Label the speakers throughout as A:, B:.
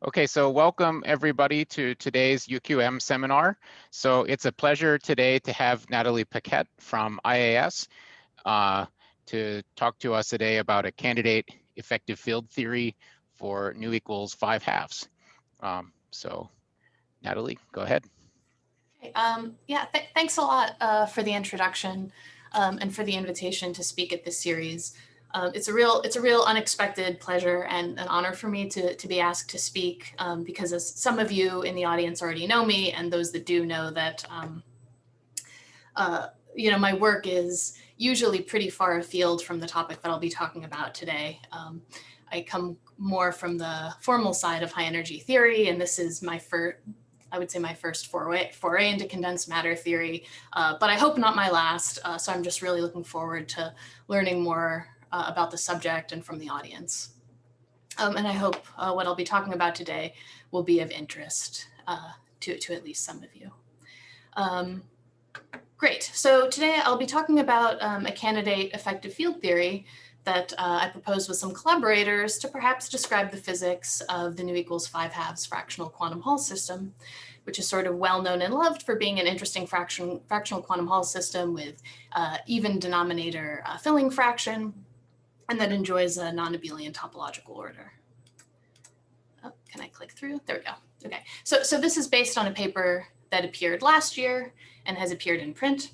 A: Okay, so welcome everybody to today's UQM seminar. So it's a pleasure today to have Natalie Paquette from IAS to talk to us today about a candidate effective field theory for nu equals 5/2. So Natalie, go ahead.
B: Yeah, thanks a lot for the introduction and for the invitation to speak at this series. It's a real unexpected pleasure and an honor for me to be asked to speak because as some of you in the audience already know me, and those that do know that my work is usually pretty far afield from the topic that I'll be talking about today. I come more from the formal side of high energy theory, and this is my first foray into condensed matter theory, but I hope not my last. So I'm just really looking forward to learning more about the subject and from the audience. And I hope what I'll be talking about today will be of interest to at least some of you. Great, so today I'll be talking about a candidate effective field theory that I proposed with some collaborators to perhaps describe the physics of the nu equals 5/2 fractional quantum Hall system, which is sort of well known and loved for being an interesting fractional quantum Hall system with even denominator filling fraction, and that enjoys a non-abelian topological order. Oh, can I click through? There we go. Okay, so this is based on a paper that appeared last year and has appeared in print.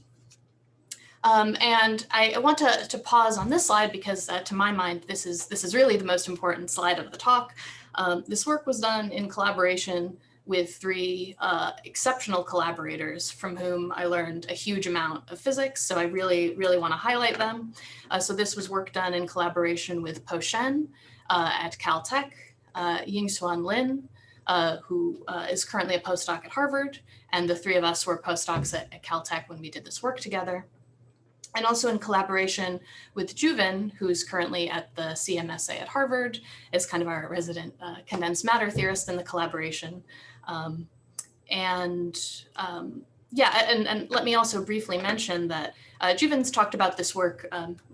B: And I want to pause on this slide because to my mind, this is really the most important slide of the talk. This work was done in collaboration with three exceptional collaborators from whom I learned a huge amount of physics. So I really want to highlight them. So this was work done in collaboration with Po-Shen at Caltech, Ying-Hsuan Lin, who is currently a postdoc at Harvard. And the three of us were postdocs at Caltech when we did this work together. And also in collaboration with Juven, who's currently at the CMSA at Harvard, is kind of our resident condensed matter theorist in the collaboration. And let me also briefly mention that Juven's talked about this work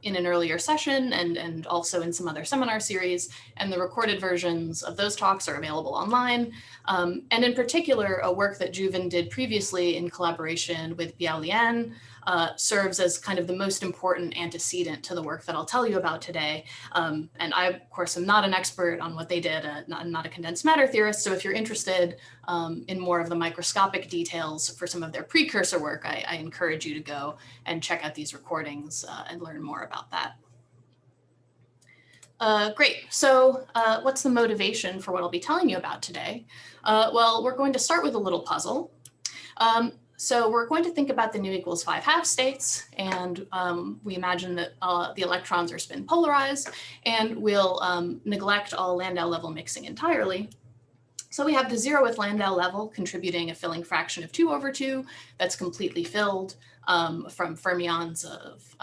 B: in an earlier session and also in some other seminar series, and the recorded versions of those talks are available online. And in particular, a work that Juven did previously in collaboration with Biao serves as kind of the most important antecedent to the work that I'll tell you about today. And I, of course, am not an expert on what they did. I'm not a condensed matter theorist. So if you're interested in more of the microscopic details for some of their precursor work, I encourage you to go and check out these recordings and learn more about that. Great, so what's the motivation for what I'll be telling you about today? Well, we're going to start with a little puzzle. So we're going to think about the nu equals 5/2 states, and we imagine that the electrons are spin polarized, and we'll neglect all Landau level mixing entirely. So we have the 0th Landau level contributing a filling fraction of 2/2 that's completely filled from fermions of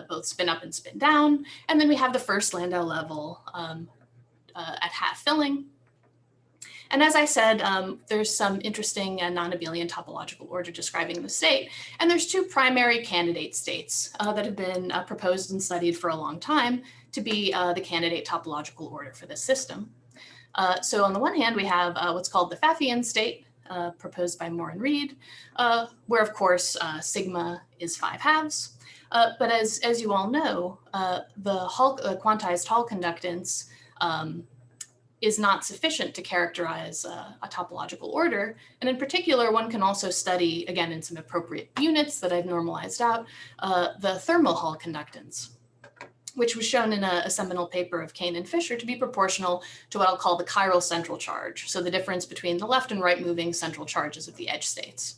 B: both spin up and spin down. And then we have the 1st Landau level at half filling. And as I said, there's some interesting non-abelian topological order describing the state. And there's two primary candidate states that have been proposed and studied for a long time to be the candidate topological order for this system. So on the one hand, we have what's called the Pfaffian state, proposed by Moore and Reed, where of course sigma is 5/2. But as you all know, the quantized Hall conductance is not sufficient to characterize a topological order. And in particular, one can also study, again, in some appropriate units that I've normalized out, the thermal Hall conductance, which was shown in a seminal paper of Kane and Fisher to be proportional to what I'll call the chiral central charge. So the difference between the left and right moving central charges of the edge states.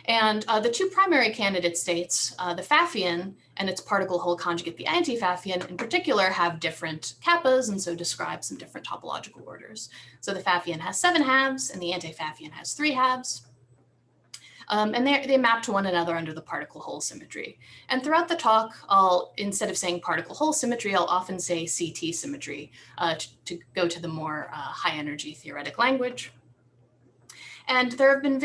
B: And the two primary candidate states, the Pfaffian and its particle Hall conjugate, the Anti-Pfaffian, in particular, have different kappas and so describe some different topological orders. So the Pfaffian has 7/2 and the Anti-Pfaffian has 3/2. And they map to one another under the particle Hall symmetry. And throughout the talk, instead of saying particle Hall symmetry, I'll often say Ct symmetry to go to the more high energy theoretic language. And there have been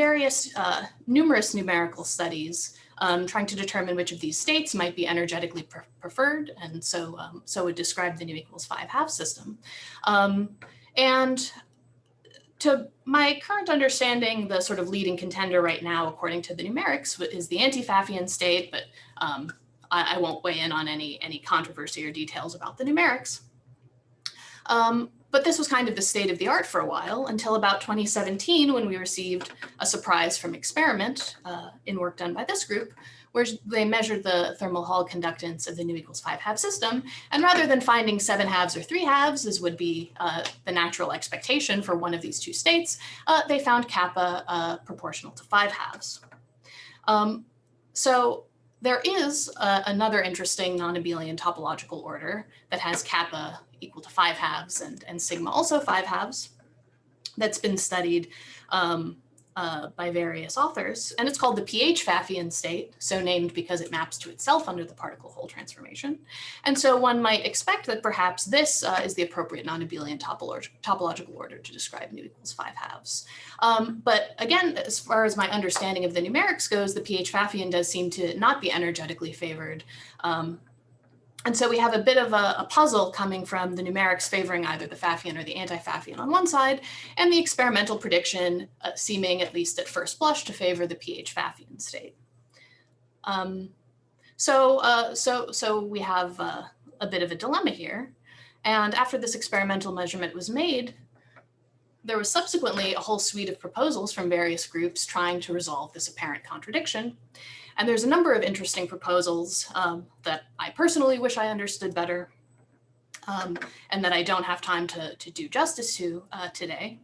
B: numerous numerical studies trying to determine which of these states might be energetically preferred, and so would describe the nu equals 5/2 system. And To my current understanding, the sort of leading contender right now, according to the numerics, is the anti-Pfaffian state, but I won't weigh in on any controversy or details about the numerics. But this was kind of the state of the art for a while until about 2017, when we received a surprise from experiment in work done by this group, where they measured the thermal Hall conductance of the nu equals 5-half system. And rather than finding 7 halves or 3 halves, as would be the natural expectation for one of these two states, they found kappa proportional to 5 halves. So there is another interesting non-abelian topological order that has kappa equal to 5 halves and sigma also 5 halves that's been studied by various authors, and it's called the PH-Pfaffian state, so named because it maps to itself under the particle-Hole transformation. And so one might expect that perhaps this is the appropriate non-abelian topological order to describe nu equals 5 halves. But again, as far as my understanding of the numerics goes, the PH-Pfaffian does seem to not be energetically favored. And so we have a bit of a puzzle coming from the numerics favoring either the Pfaffian or the anti-Pfaffian on one side, and the experimental prediction seeming, at least at first blush, to favor the PH-Pfaffian state. So we have a bit of a dilemma here. And after this experimental measurement was made, there was subsequently a whole suite of proposals from various groups trying to resolve this apparent contradiction. And there's a number of interesting proposals that I personally wish I understood better and that I don't have time to do justice to today.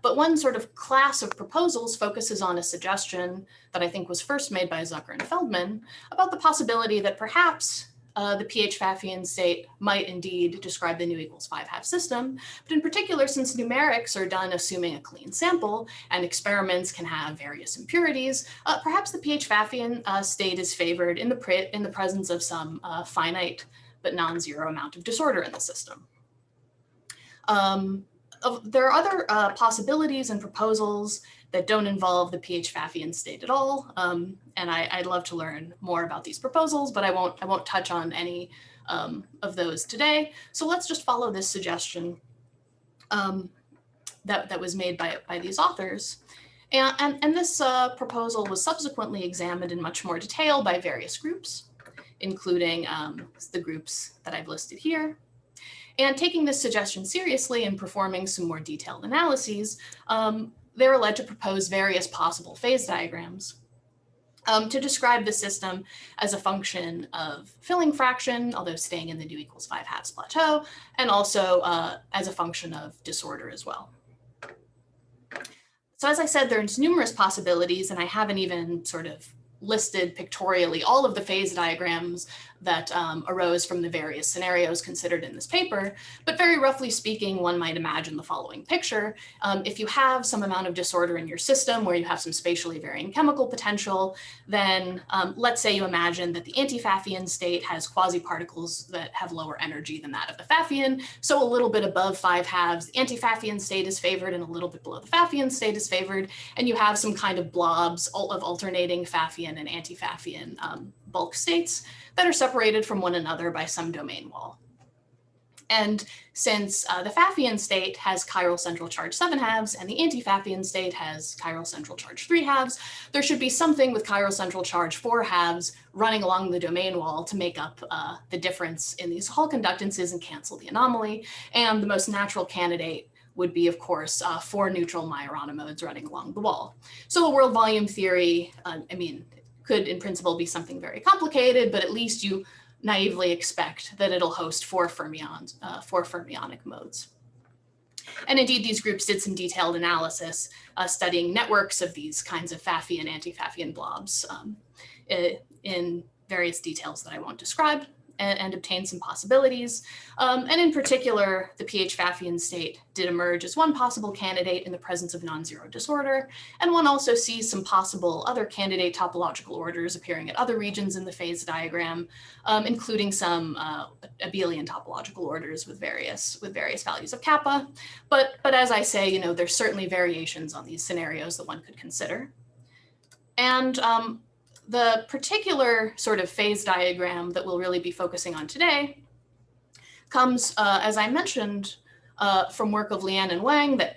B: But one sort of class of proposals focuses on a suggestion that I think was first made by Zucker and Feldman about the possibility that perhaps the PH-Pfaffian state might indeed describe the nu equals 5-half system, but in particular, since numerics are done assuming a clean sample and experiments can have various impurities, perhaps the PH-Pfaffian state is favored in the presence of some finite but non-zero amount of disorder in the system. There are other possibilities and proposals that don't involve the PH-Pfaffian state at all. And I'd love to learn more about these proposals, but I won't touch on any of those today. So let's just follow this suggestion that was made by these authors. And this proposal was subsequently examined in much more detail by various groups, including the groups that I've listed here. And taking this suggestion seriously and performing some more detailed analyses, they were led to propose various possible phase diagrams to describe the system as a function of filling fraction, although staying in the nu equals 5 halves plateau, and also as a function of disorder as well. So as I said, there's numerous possibilities, and I haven't even sort of listed pictorially all of the phase diagrams that arose from the various scenarios considered in this paper. But very roughly speaking, one might imagine the following picture. If you have some amount of disorder in your system where you have some spatially varying chemical potential, then let's say you imagine that the anti-Pfaffian state has quasi-particles that have lower energy than that of the Pfaffian. So a little bit above 5 halves, the anti-Pfaffian state is favored, and a little bit below the Pfaffian state is favored. And you have some kind of blobs of alternating Pfaffian and anti-Pfaffian bulk states that are separated from one another by some domain wall. And since the Pfaffian state has chiral central charge 7 halves and the anti-Pfaffian state has chiral central charge 3 halves, there should be something with chiral central charge 4 halves running along the domain wall to make up the difference in these Hall conductances and cancel the anomaly. And the most natural candidate would be, of course, 4 neutral Majorana modes running along the wall. So a world volume theory, could in principle be something very complicated, but at least you naively expect that it'll host 4 fermionic modes. And indeed, these groups did some detailed analysis studying networks of these kinds of Pfaffian, anti-Pfaffian blobs in various details that I won't describe, and obtain some possibilities. And in particular, the PH-Pfaffian state did emerge as one possible candidate in the presence of non-zero disorder. And one also sees some possible other candidate topological orders appearing at other regions in the phase diagram, including some abelian topological orders with various values of kappa. But as I say, there's certainly variations on these scenarios that one could consider. And the particular sort of phase diagram that we'll really be focusing on today comes, as I mentioned, from work of Lian and Wang that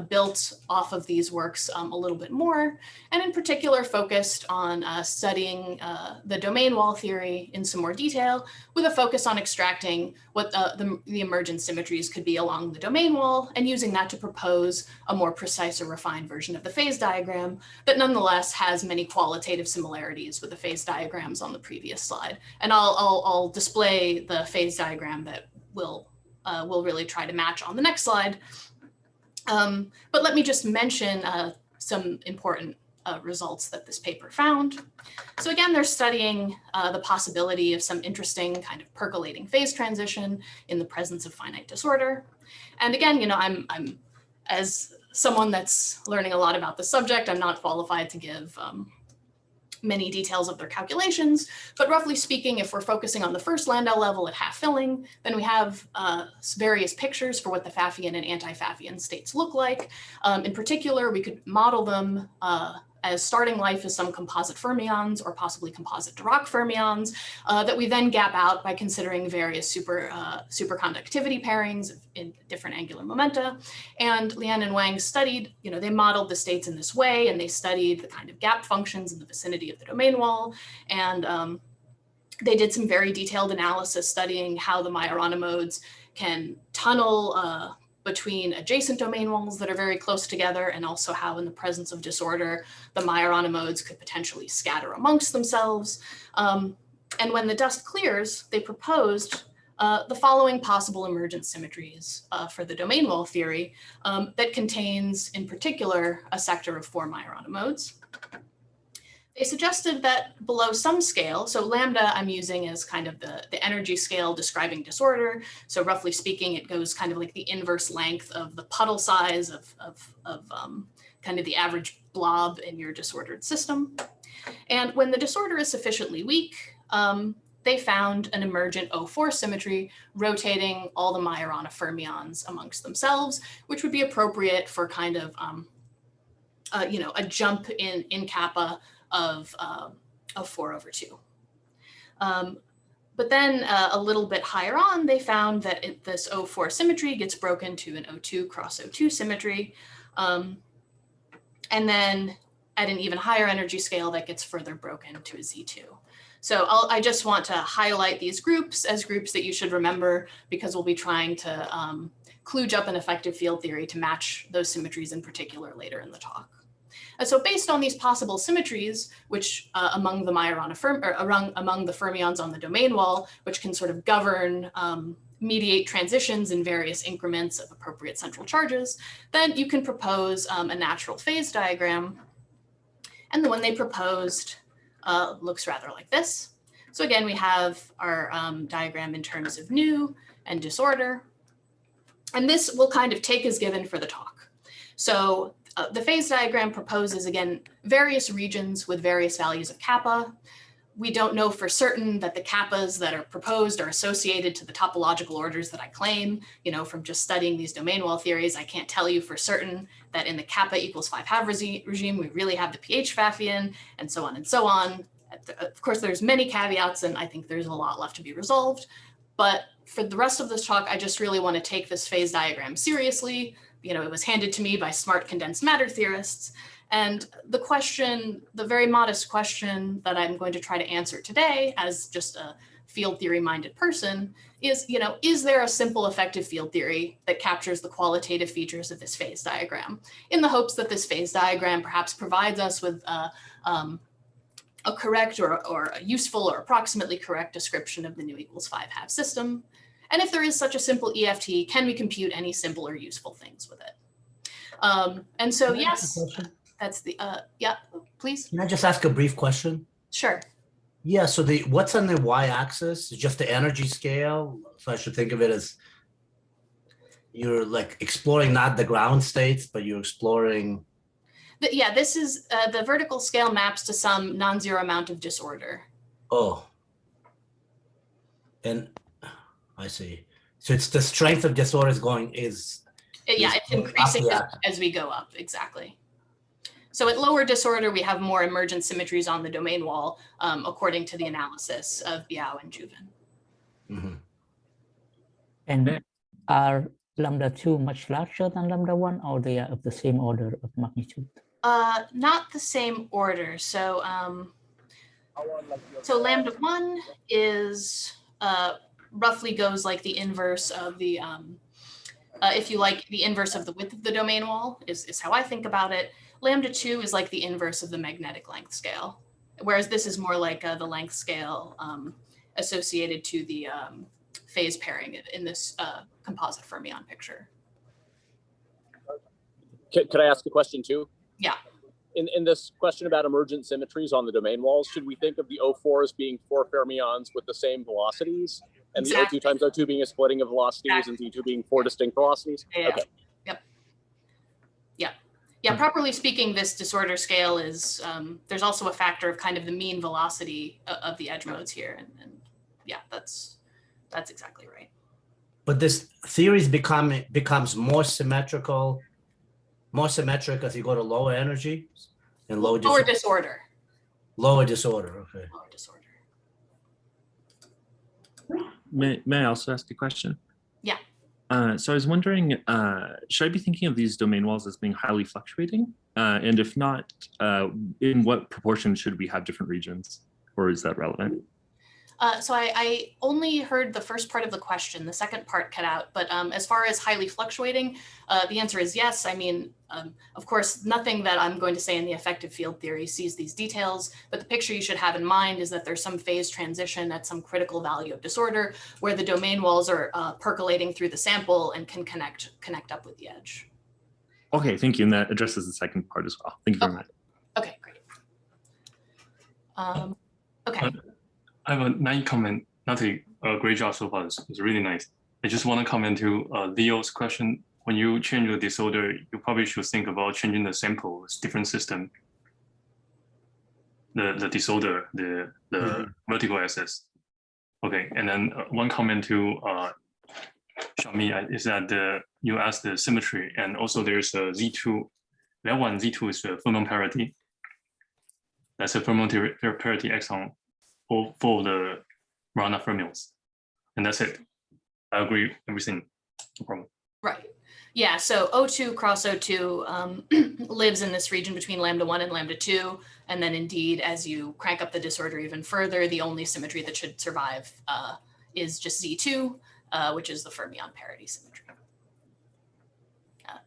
B: built off of these works a little bit more, and in particular focused on studying the domain wall theory in some more detail, with a focus on extracting what the emergent symmetries could be along the domain wall, and using that to propose a more precise or refined version of the phase diagram that nonetheless has many qualitative similarities with the phase diagrams on the previous slide. And I'll display the phase diagram that we'll really try to match on the next slide. But let me just mention some important results that this paper found. So again, they're studying the possibility of some interesting kind of percolating phase transition in the presence of finite disorder. And again, you know, I'm as someone that's learning a lot about the subject, I'm not qualified to give many details of their calculations, but roughly speaking, if we're focusing on the first Landau level at half filling, then we have various pictures for what the Pfaffian and anti-Pfaffian states look like. In particular, we could model them as starting life as some composite fermions or possibly composite Dirac fermions that we then gap out by considering various superconductivity pairings in different angular momenta. And Lian and Wang studied, you know, they modeled the states in this way, and they studied the kind of gap functions in the vicinity of the domain wall. And they did some very detailed analysis studying how the Majorana modes can tunnel between adjacent domain walls that are very close together, and also how in the presence of disorder, the Majorana modes could potentially scatter amongst themselves. And when the dust clears, they proposed the following possible emergent symmetries for the domain wall theory that contains, in particular, a sector of 4 Majorana modes. They suggested that below some scale, so lambda I'm using as kind of the energy scale describing disorder. So roughly speaking, it goes kind of like the inverse length of the puddle size of kind of the average blob in your disordered system. And when the disorder is sufficiently weak, they found an emergent O4 symmetry rotating all the Majorana fermions amongst themselves, which would be appropriate for kind of you know, a jump in kappa of 4/2. But then a little bit higher on, they found that this O4 symmetry gets broken to an O2 cross O2 symmetry. And then at an even higher energy scale, that gets further broken to a Z2. So I just want to highlight these groups as groups that you should remember, because we'll be trying to kludge up an effective field theory to match those symmetries in particular later in the talk. So based on these possible symmetries, which among the Majorana among the fermions on the domain wall, which can sort of govern, mediate transitions in various increments of appropriate central charges, then you can propose a natural phase diagram. And the one they proposed looks rather like this. So again, we have our diagram in terms of nu and disorder. And this will kind of take as given for the talk. So the phase diagram proposes, again, various regions with various values of kappa. We don't know for certain that the kappas that are proposed are associated to the topological orders that I claim. You know, from just studying these domain wall theories, I can't tell you for certain that in the kappa equals 5 regime, we really have the PH-Pfaffian, and so on and so on. Of course, there's many caveats, and I think there's a lot left to be resolved. But for the rest of this talk, I just really want to take this phase diagram seriously. You know, it was handed to me by smart condensed matter theorists. And the question, the very modest question that I'm going to try to answer today as just a field theory minded person is, you know, is there a simple effective field theory that captures the qualitative features of this phase diagram, in the hopes that this phase diagram perhaps provides us with a correct or a useful or approximately correct description of the nu equals 5 half system? And if there is such a simple EFT, can we compute any simple or useful things with it? And so, yes, that's the, yeah, please.
C: Can I just ask a brief question?
B: Sure.
C: Yeah, so what's on the y-axis? Just the energy scale? So I should think of it as you're like exploring not the ground states, but you're exploring.
B: Yeah, this is the vertical scale maps to some non-zero amount of disorder.
C: Oh. And I see. So it's the strength of disorder is
B: yeah, it's increasing as we go up, exactly. So at lower disorder, we have more emergent symmetries on the domain wall, according to the analysis of Biao and Juven.
C: Mm-hmm.
D: And are lambda 2 much larger than lambda 1, or they are of the same order of magnitude?
B: Not the same order. So lambda 1 is roughly goes like the inverse of the, if you like, the inverse of the width of the domain wall is how I think about it. Lambda 2 is like the inverse of the magnetic length scale, whereas this is more like the length scale associated to the phase pairing in this composite fermion picture.
E: Could I ask a question too?
B: Yeah.
E: In this question about emergent symmetries on the domain walls, should we think of the O4 as being 4 fermions with the same velocities, and
B: Exactly.
E: the O2 times O2 being a splitting of velocities, exactly. And Z2 being 4 distinct velocities?
B: Yeah.
E: Okay.
B: Yep. Yeah. Yeah. Properly speaking, this disorder scale is, there's also a factor of kind of the mean velocity of the edge modes here. And yeah, that's exactly right.
C: But this theory becomes more symmetric as you go to lower energy and lower
B: disorder.
C: Lower disorder, okay.
B: Lower disorder.
F: May I also ask a question?
B: Yeah.
F: So I was wondering, should I be thinking of these domain walls as being highly fluctuating? And if not, in what proportion should we have different regions, or is that relevant?
B: So I only heard the first part of the question. The second part cut out. But as far as highly fluctuating, the answer is yes. I mean, of course, nothing that I'm going to say in the effective field theory sees these details. But the picture you should have in mind is that there's some phase transition at some critical value of disorder where the domain walls are percolating through the sample and can connect up with the edge.
F: Okay, thank you. And that addresses the second part as well. Thank you very much.
B: Okay, great. Okay.
G: I have a nice comment. Natalie, great job so far. It's really nice. I just want to comment to Leo's question. When you change the disorder, you probably should think about changing the sample. It's different system. The disorder, the vertical axis. Okay, and then one comment to Xiaomi is that you asked the symmetry, and also there's a Z2. That one Z2 is a fermion parity. That's a fermion parity exon. For the Rana fermions, and that's it. I agree everything. No problem.
B: Right. Yeah. So O2 cross O2 lives in this region between lambda 1 and lambda 2, and then indeed, as you crank up the disorder even further, the only symmetry that should survive is just Z2, which is the fermion parity symmetry.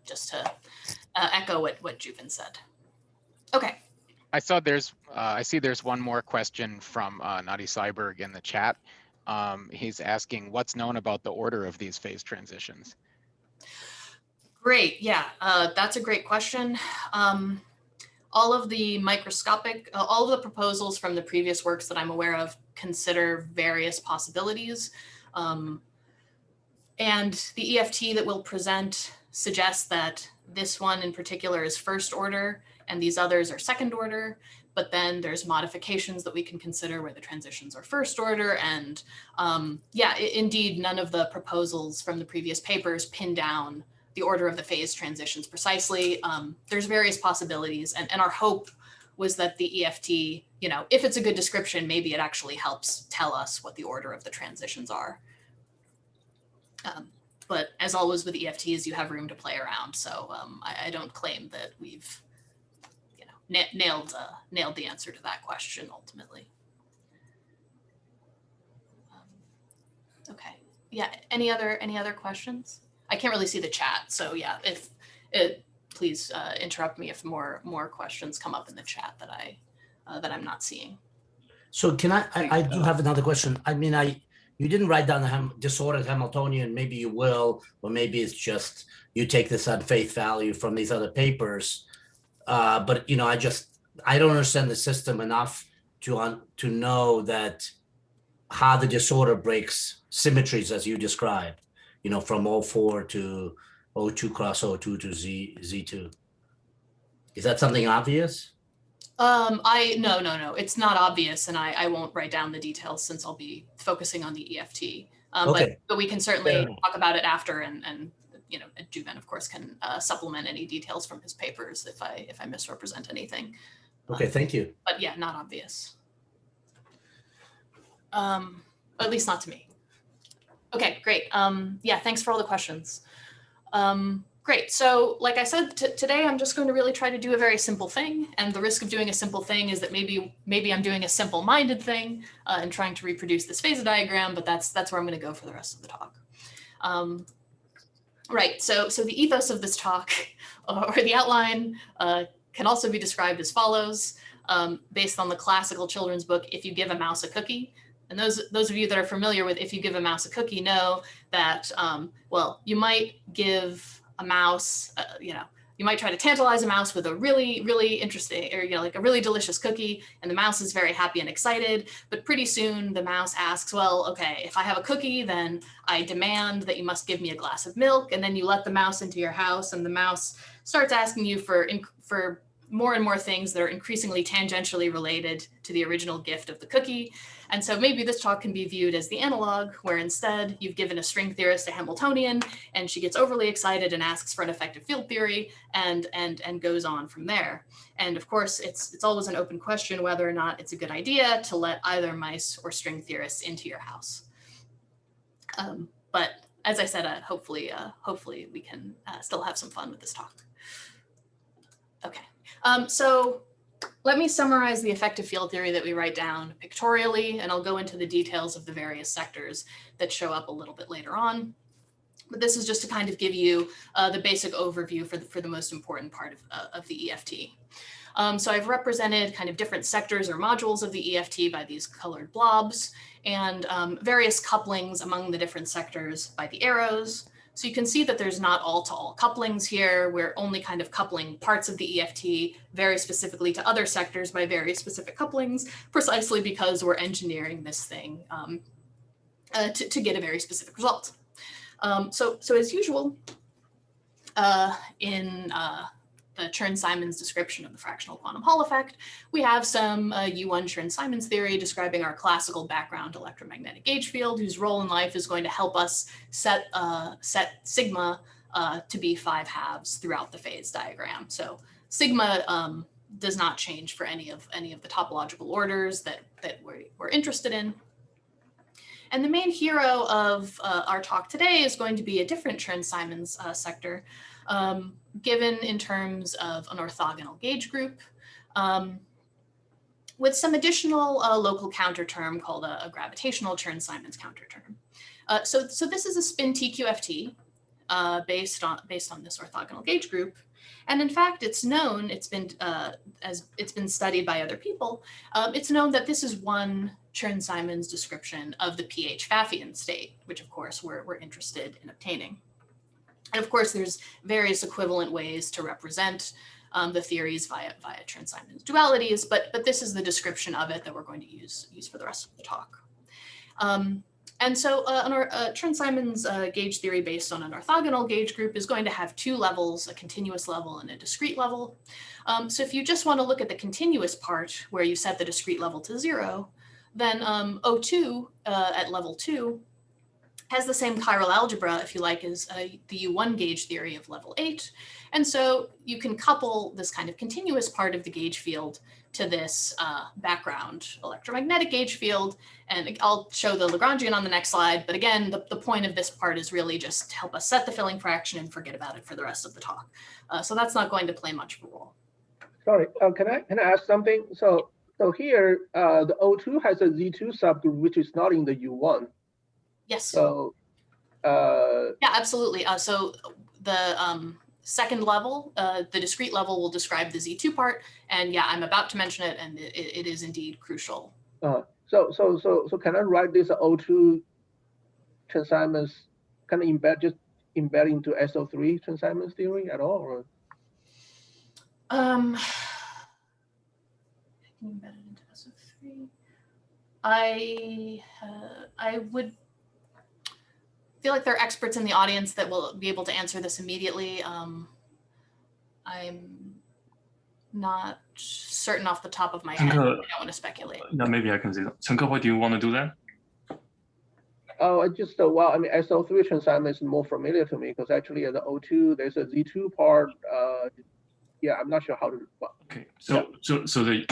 B: Just to echo what Juven said. Okay.
A: I see there's one more question from Nadi Seiberg in the chat. He's asking what's known about the order of these phase transitions.
B: Great, yeah, that's a great question. All of the all of the proposals from the previous works that I'm aware of consider various possibilities. And the EFT that we'll present suggests that this one in particular is first order, and these others are second order, but then there's modifications that we can consider where the transitions are first order. And yeah, indeed, none of the proposals from the previous papers pin down the order of the phase transitions precisely. There's various possibilities, and our hope was that the EFT, you know, if it's a good description, maybe it actually helps tell us what the order of the transitions are. But as always with EFTs, you have room to play around. So I don't claim that we've nailed the answer to that question ultimately. Okay, yeah, any other questions? I can't really see the chat, so yeah, please interrupt me if more questions come up in the chat that I'm not seeing.
C: So can I do have another question. I mean, you didn't write down the disordered Hamiltonian, maybe you will, or maybe it's just you take this on face value from these other papers. But you know, I don't understand the system enough to know that how the disorder breaks symmetries as you described, you know, from O4 to O2 cross O2 to Z2. Is that something obvious?
B: No, it's not obvious, and I won't write down the details since I'll be focusing on the EFT.
C: Okay.
B: But we can certainly talk about it after, and you know, Juven, of course, can supplement any details from his papers if I misrepresent anything.
C: Okay, thank you.
B: But yeah, not obvious. At least not to me. Okay, great. Yeah, thanks for all the questions. Great. So like I said, today I'm just going to really try to do a very simple thing. And the risk of doing a simple thing is that maybe I'm doing a simple-minded thing and trying to reproduce this phase diagram, but that's where I'm going to go for the rest of the talk. Right. So the ethos of this talk or the outline can also be described as follows, based on the classical children's book, If You Give a Mouse a Cookie. And those of you that are familiar with If You Give a Mouse a Cookie know that, well, you might give a mouse, you might try to tantalize a mouse with a really, really interesting, or like a really delicious cookie, and the mouse is very happy and excited. But pretty soon the mouse asks, well, okay, if I have a cookie, then I demand that you must give me a glass of milk. And then you let the mouse into your house, and the mouse starts asking you for more and more things that are increasingly tangentially related to the original gift of the cookie. And so maybe this talk can be viewed as the analog, where instead you've given a string theorist a Hamiltonian, and she gets overly excited and asks for an effective field theory, and goes on from there. And of course, it's always an open question whether or not it's a good idea to let either mice or string theorists into your house. But as I said, hopefully we can still have some fun with this talk. Okay. So let me summarize the effective field theory that we write down pictorially, and I'll go into the details of the various sectors that show up a little bit later on. But this is just to kind of give you the basic overview for the most important part of the EFT. So I've represented kind of different sectors or modules of the EFT by these colored blobs, and various couplings among the different sectors by the arrows. So you can see that there's not all-to-all couplings here. We're only kind of coupling parts of the EFT very specifically to other sectors by very specific couplings, precisely because we're engineering this thing to get a very specific result. So as usual, in the Chern-Simons description of the fractional quantum Hall effect, we have some U1 Chern-Simons theory describing our classical background electromagnetic gauge field, whose role in life is going to help us set sigma to be 5 halves throughout the phase diagram. So sigma does not change for any of the topological orders that we're interested in. And the main hero of our talk today is going to be a different Chern-Simons sector, given in terms of an orthogonal gauge group, with some additional local counter term called a gravitational Chern-Simons counter term. So this is a spin TQFT based on this orthogonal gauge group. And in fact, it's known, it's been studied by other people, it's known that this is one Chern-Simons description of the PH-Pfaffian state, which of course we're interested in obtaining. And of course, there's various equivalent ways to represent the theories via Chern-Simons dualities, but this is the description of it that we're going to use for the rest of the talk. And so a Chern-Simons gauge theory based on an orthogonal gauge group is going to have 2 levels, a continuous level and a discrete level. So if you just want to look at the continuous part where you set the discrete level to 0, then O2 at level 2 has the same chiral algebra, if you like, as the U1 gauge theory of level 8. And so you can couple this kind of continuous part of the gauge field to this background electromagnetic gauge field. And I'll show the Lagrangian on the next slide. But again, the point of this part is really just to help us set the filling fraction and forget about it for the rest of the talk. So that's not going to play much of a role.
H: Sorry, can I ask something? So here, the O2 has a Z2 subgroup, which is not in the U1.
B: Yes.
H: So,
B: yeah, absolutely. So the second level, the discrete level will describe the Z2 part. And yeah, I'm about to mention it, and it is indeed crucial.
H: So can I write this O2 Chern-Simons kind of embed into SO3 Chern-Simons theory at all? Or?
B: Embedded into SO3. I would feel like there are experts in the audience that will be able to answer this immediately. I'm not certain off the top of my head. I don't want to speculate.
G: Yeah, maybe I can see that. Chen-Ke, do you want to do that?
H: Oh, I just, well, I mean, SO3 Chern-Simons is more familiar to me because actually the O2, there's a Z2 part. Yeah, I'm not sure how to. Well,
G: okay, so the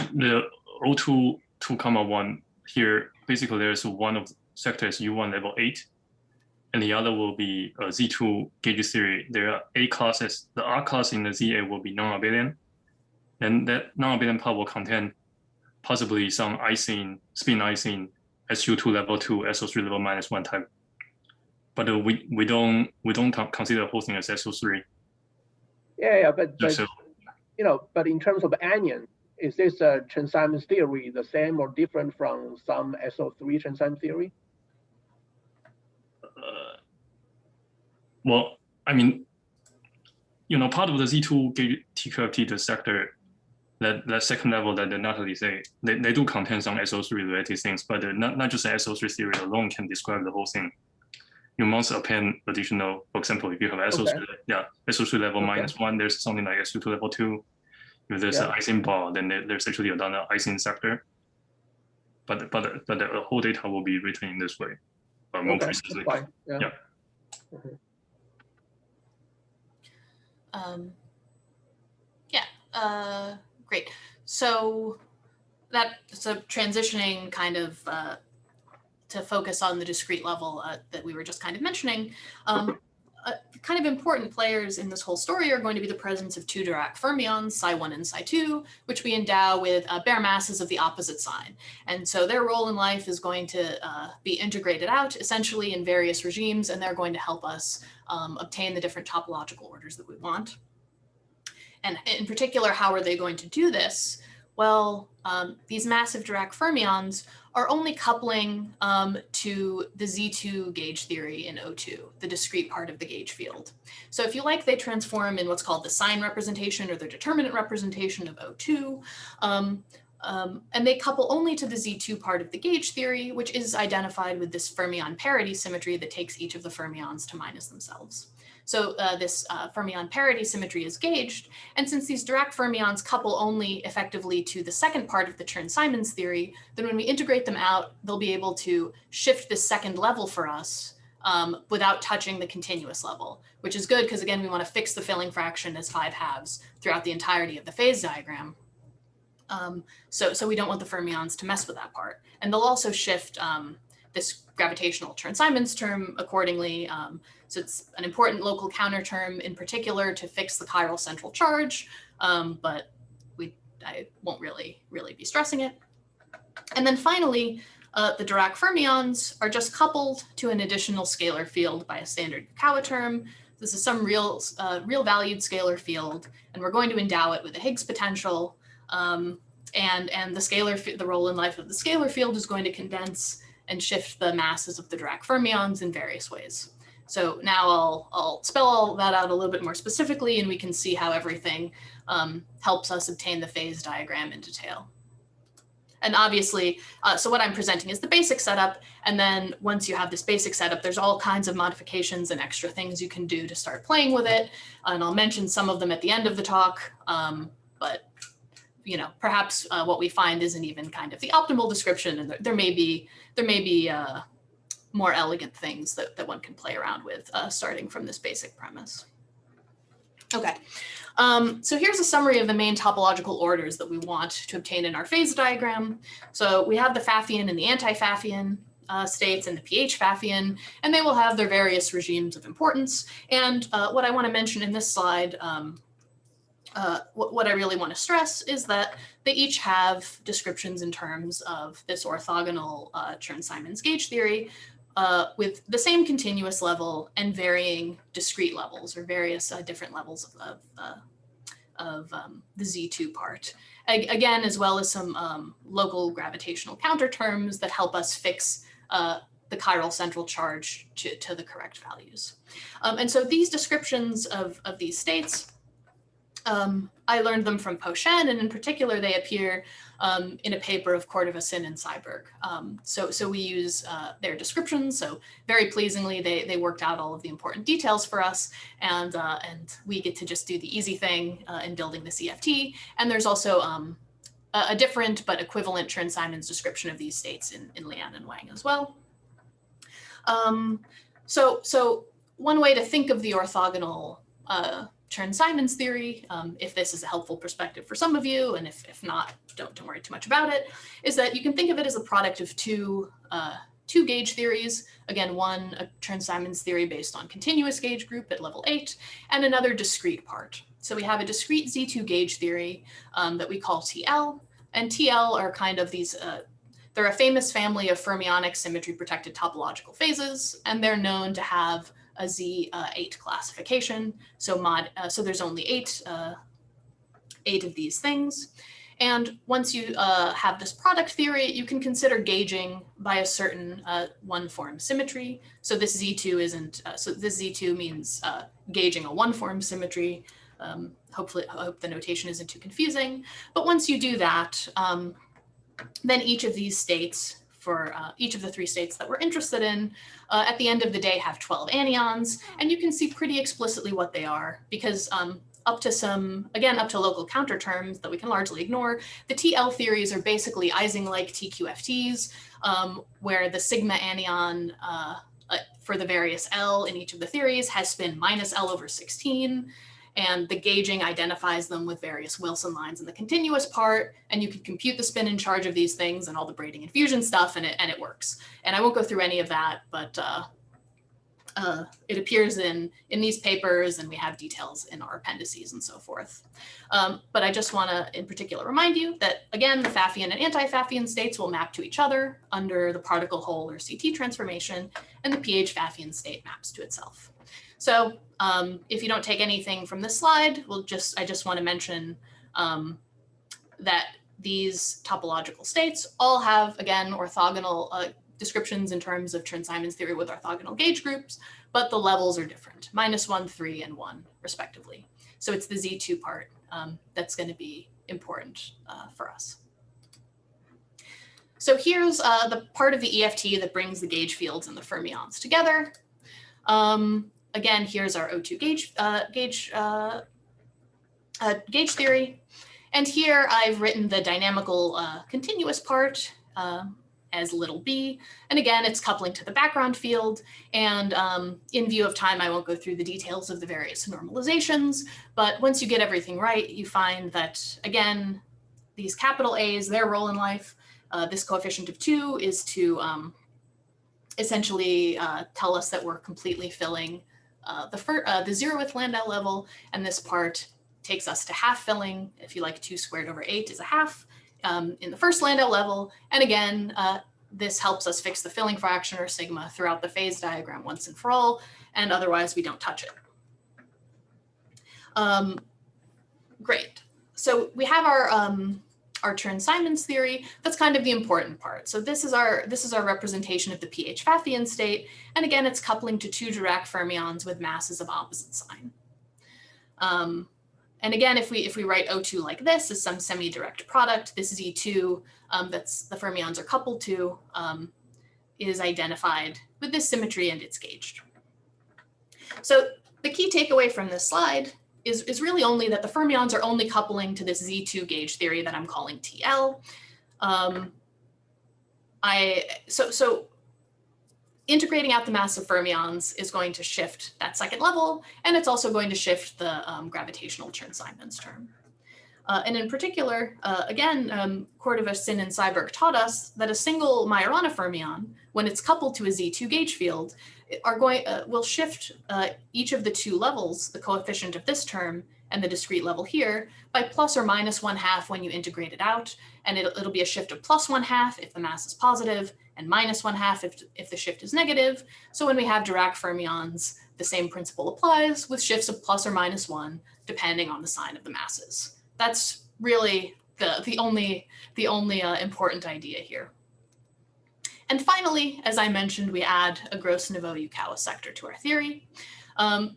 G: O2 2, 1 here, basically there's one of sectors U1 level 8. and the other will be a Z2 gauge theory. There are A classes. The R class in the ZA will be non-abelian, and that non-abelian part will contain possibly some Ising, spin Ising, SU2 level 2, SO3 level -1 type. But we don't consider the whole thing as SO3.
H: Yeah, but
G: So,
H: but in terms of anion, is this Chern-Simons theory the same or different from some SO3 Chern-Simons theory?
G: well, I mean, part of the Z2 gauge TQFT, the sector, that second level that Natalie say, they do contain some SO3 related things, but not just the SO3 theory alone can describe the whole thing. You must append additional, for example, if you have SO3, SO3 level -1, there's something like SO2 level 2. If there's an Ising bar, then there's actually another Ising sector. But the whole data will be written in this way, more precisely.
H: Fine.
G: Yeah.
B: Great. So that's a transitioning kind of to focus on the discrete level that we were just kind of mentioning. Kind of important players in this whole story are going to be the presence of two Dirac fermions, Psi1 and Psi2, which we endow with bare masses of the opposite sign. And so their role in life is going to be integrated out essentially in various regimes, and they're going to help us obtain the different topological orders that we want. And in particular, how are they going to do this? Well, these massive Dirac fermions are only coupling to the Z2 gauge theory in O2, the discrete part of the gauge field. So if you like, they transform in what's called the sign representation or the determinant representation of O2. And they couple only to the Z2 part of the gauge theory, which is identified with this fermion parity symmetry that takes each of the fermions to minus themselves. So this fermion parity symmetry is gauged. And since these Dirac fermions couple only effectively to the second part of the Chern-Simons theory, then when we integrate them out, they'll be able to shift this second level for us without touching the continuous level, which is good because, again, we want to fix the filling fraction as 5 halves throughout the entirety of the phase diagram. So we don't want the fermions to mess with that part. And they'll also shift this gravitational Chern-Simons term accordingly. So it's an important local counter term in particular to fix the chiral central charge, but I won't really be stressing it. And then finally, the Dirac fermions are just coupled to an additional scalar field by a standard Yukawa term. This is some real valued scalar field, and we're going to endow it with a Higgs potential. And the role in life of the scalar field is going to condense and shift the masses of the Dirac fermions in various ways. So now I'll spell all that out a little bit more specifically, and we can see how everything helps us obtain the phase diagram in detail. And obviously, so what I'm presenting is the basic setup. And then once you have this basic setup, there's all kinds of modifications and extra things you can do to start playing with it. And I'll mention some of them at the end of the talk. But perhaps what we find isn't even kind of the optimal description, and there may be more elegant things that one can play around with starting from this basic premise. Okay, so here's a summary of the main topological orders that we want to obtain in our phase diagram. So we have the Pfaffian and the Anti-Pfaffian states and the PH-Pfaffian, and they will have their various regimes of importance. And what I want to mention in this slide, what I really want to stress is that they each have descriptions in terms of this orthogonal Chern-Simons gauge theory with the same continuous level and varying discrete levels or various different levels of the Z2 part. Again, as well as some local gravitational counter terms that help us fix the chiral central charge to the correct values. And so these descriptions of these states, I learned them from Po-Shen, and in particular, they appear in a paper of Cordova, Hsin, and Seiberg. So we use their descriptions. So very pleasingly, they worked out all of the important details for us, and we get to just do the easy thing in building this EFT. And there's also a different but equivalent Chern-Simons description of these states in Lian and Wang as well. So one way to think of the orthogonal Chern-Simons theory, if this is a helpful perspective for some of you, and if not, don't worry too much about it, is that you can think of it as a product of two two gauge theories. Again, one, a Chern-Simons theory based on continuous gauge group at level 8, and another discrete part. So we have a discrete Z2 gauge theory that we call TL, and TL are kind of these, they're a famous family of fermionic symmetry protected topological phases, and they're known to have a Z8 classification. So there's only eight of these things. And once you have this product theory, you can consider gauging by a certain one-form symmetry. So this Z2 isn't, so this Z2 means gauging a one-form symmetry. Hopefully, I hope the notation isn't too confusing. But once you do that, then each of these states, for each of the three states that we're interested in, at the end of the day have 12 anyons. And you can see pretty explicitly what they are, because up to local counter terms that we can largely ignore, the TL theories are basically Ising-like TQFTs, where the sigma anion for the various L in each of the theories has spin minus L over 16, and the gauging identifies them with various Wilson lines in the continuous part, and you can compute the spin and charge of these things and all the braiding and fusion stuff, and it works. And I won't go through any of that, but it appears in these papers, and we have details in our appendices and so forth. But I just want to, in particular, remind you that, again, the Pfaffian and Anti-Pfaffian states will map to each other under the particle hole or Ct transformation, and the PH-Pfaffian state maps to itself. So if you don't take anything from this slide, I just want to mention that these topological states all have, again, orthogonal descriptions in terms of Chern-Simons theory with orthogonal gauge groups, but the levels are different, -1, 3, and 1, respectively. So it's the Z2 part that's going to be important for us. So here's the part of the EFT that brings the gauge fields and the fermions together. Again, here's our O2 gauge theory. And here I've written the dynamical continuous part as little b. And again, it's coupling to the background field. And in view of time, I won't go through the details of the various normalizations. But once you get everything right, you find that, again, these capital A's, their role in life, this coefficient of 2 is to essentially tell us that we're completely filling the 0th Landau level, and this part takes us to half filling. If you like, 2 squared over 8 is a half in the first Landau level. And again, this helps us fix the filling fraction or sigma throughout the phase diagram once and for all, and otherwise we don't touch it. Great. So we have our Chern-Simons theory. That's kind of the important part. So this is our representation of the PH-Pfaffian state. And again, it's coupling to 2 Dirac fermions with masses of opposite sign. And again, if we write O2 like this as some semi-direct product, this Z2 that's the fermions are coupled to is identified with this symmetry, and it's gauged. So the key takeaway from this slide is really only that the fermions are only coupling to this Z2 gauge theory that I'm calling TL. So integrating out the mass of fermions is going to shift that second level, and it's also going to shift the gravitational Chern-Simons term. And in particular, again, Cordova, Hsin, and Seiberg taught us that a single Majorana fermion, when it's coupled to a Z2 gauge field, will shift each of the 2 levels, the coefficient of this term and the discrete level here, by plus or minus 1/2 when you integrate it out. And it'll be a shift of plus 1/2 if the mass is positive, and minus 1/2 if the shift is negative. So when we have Dirac fermions, the same principle applies with shifts of plus or minus 1, depending on the sign of the masses. That's really the only important idea here. And finally, as I mentioned, we add a Gros-Neveu-Yukawa sector to our theory.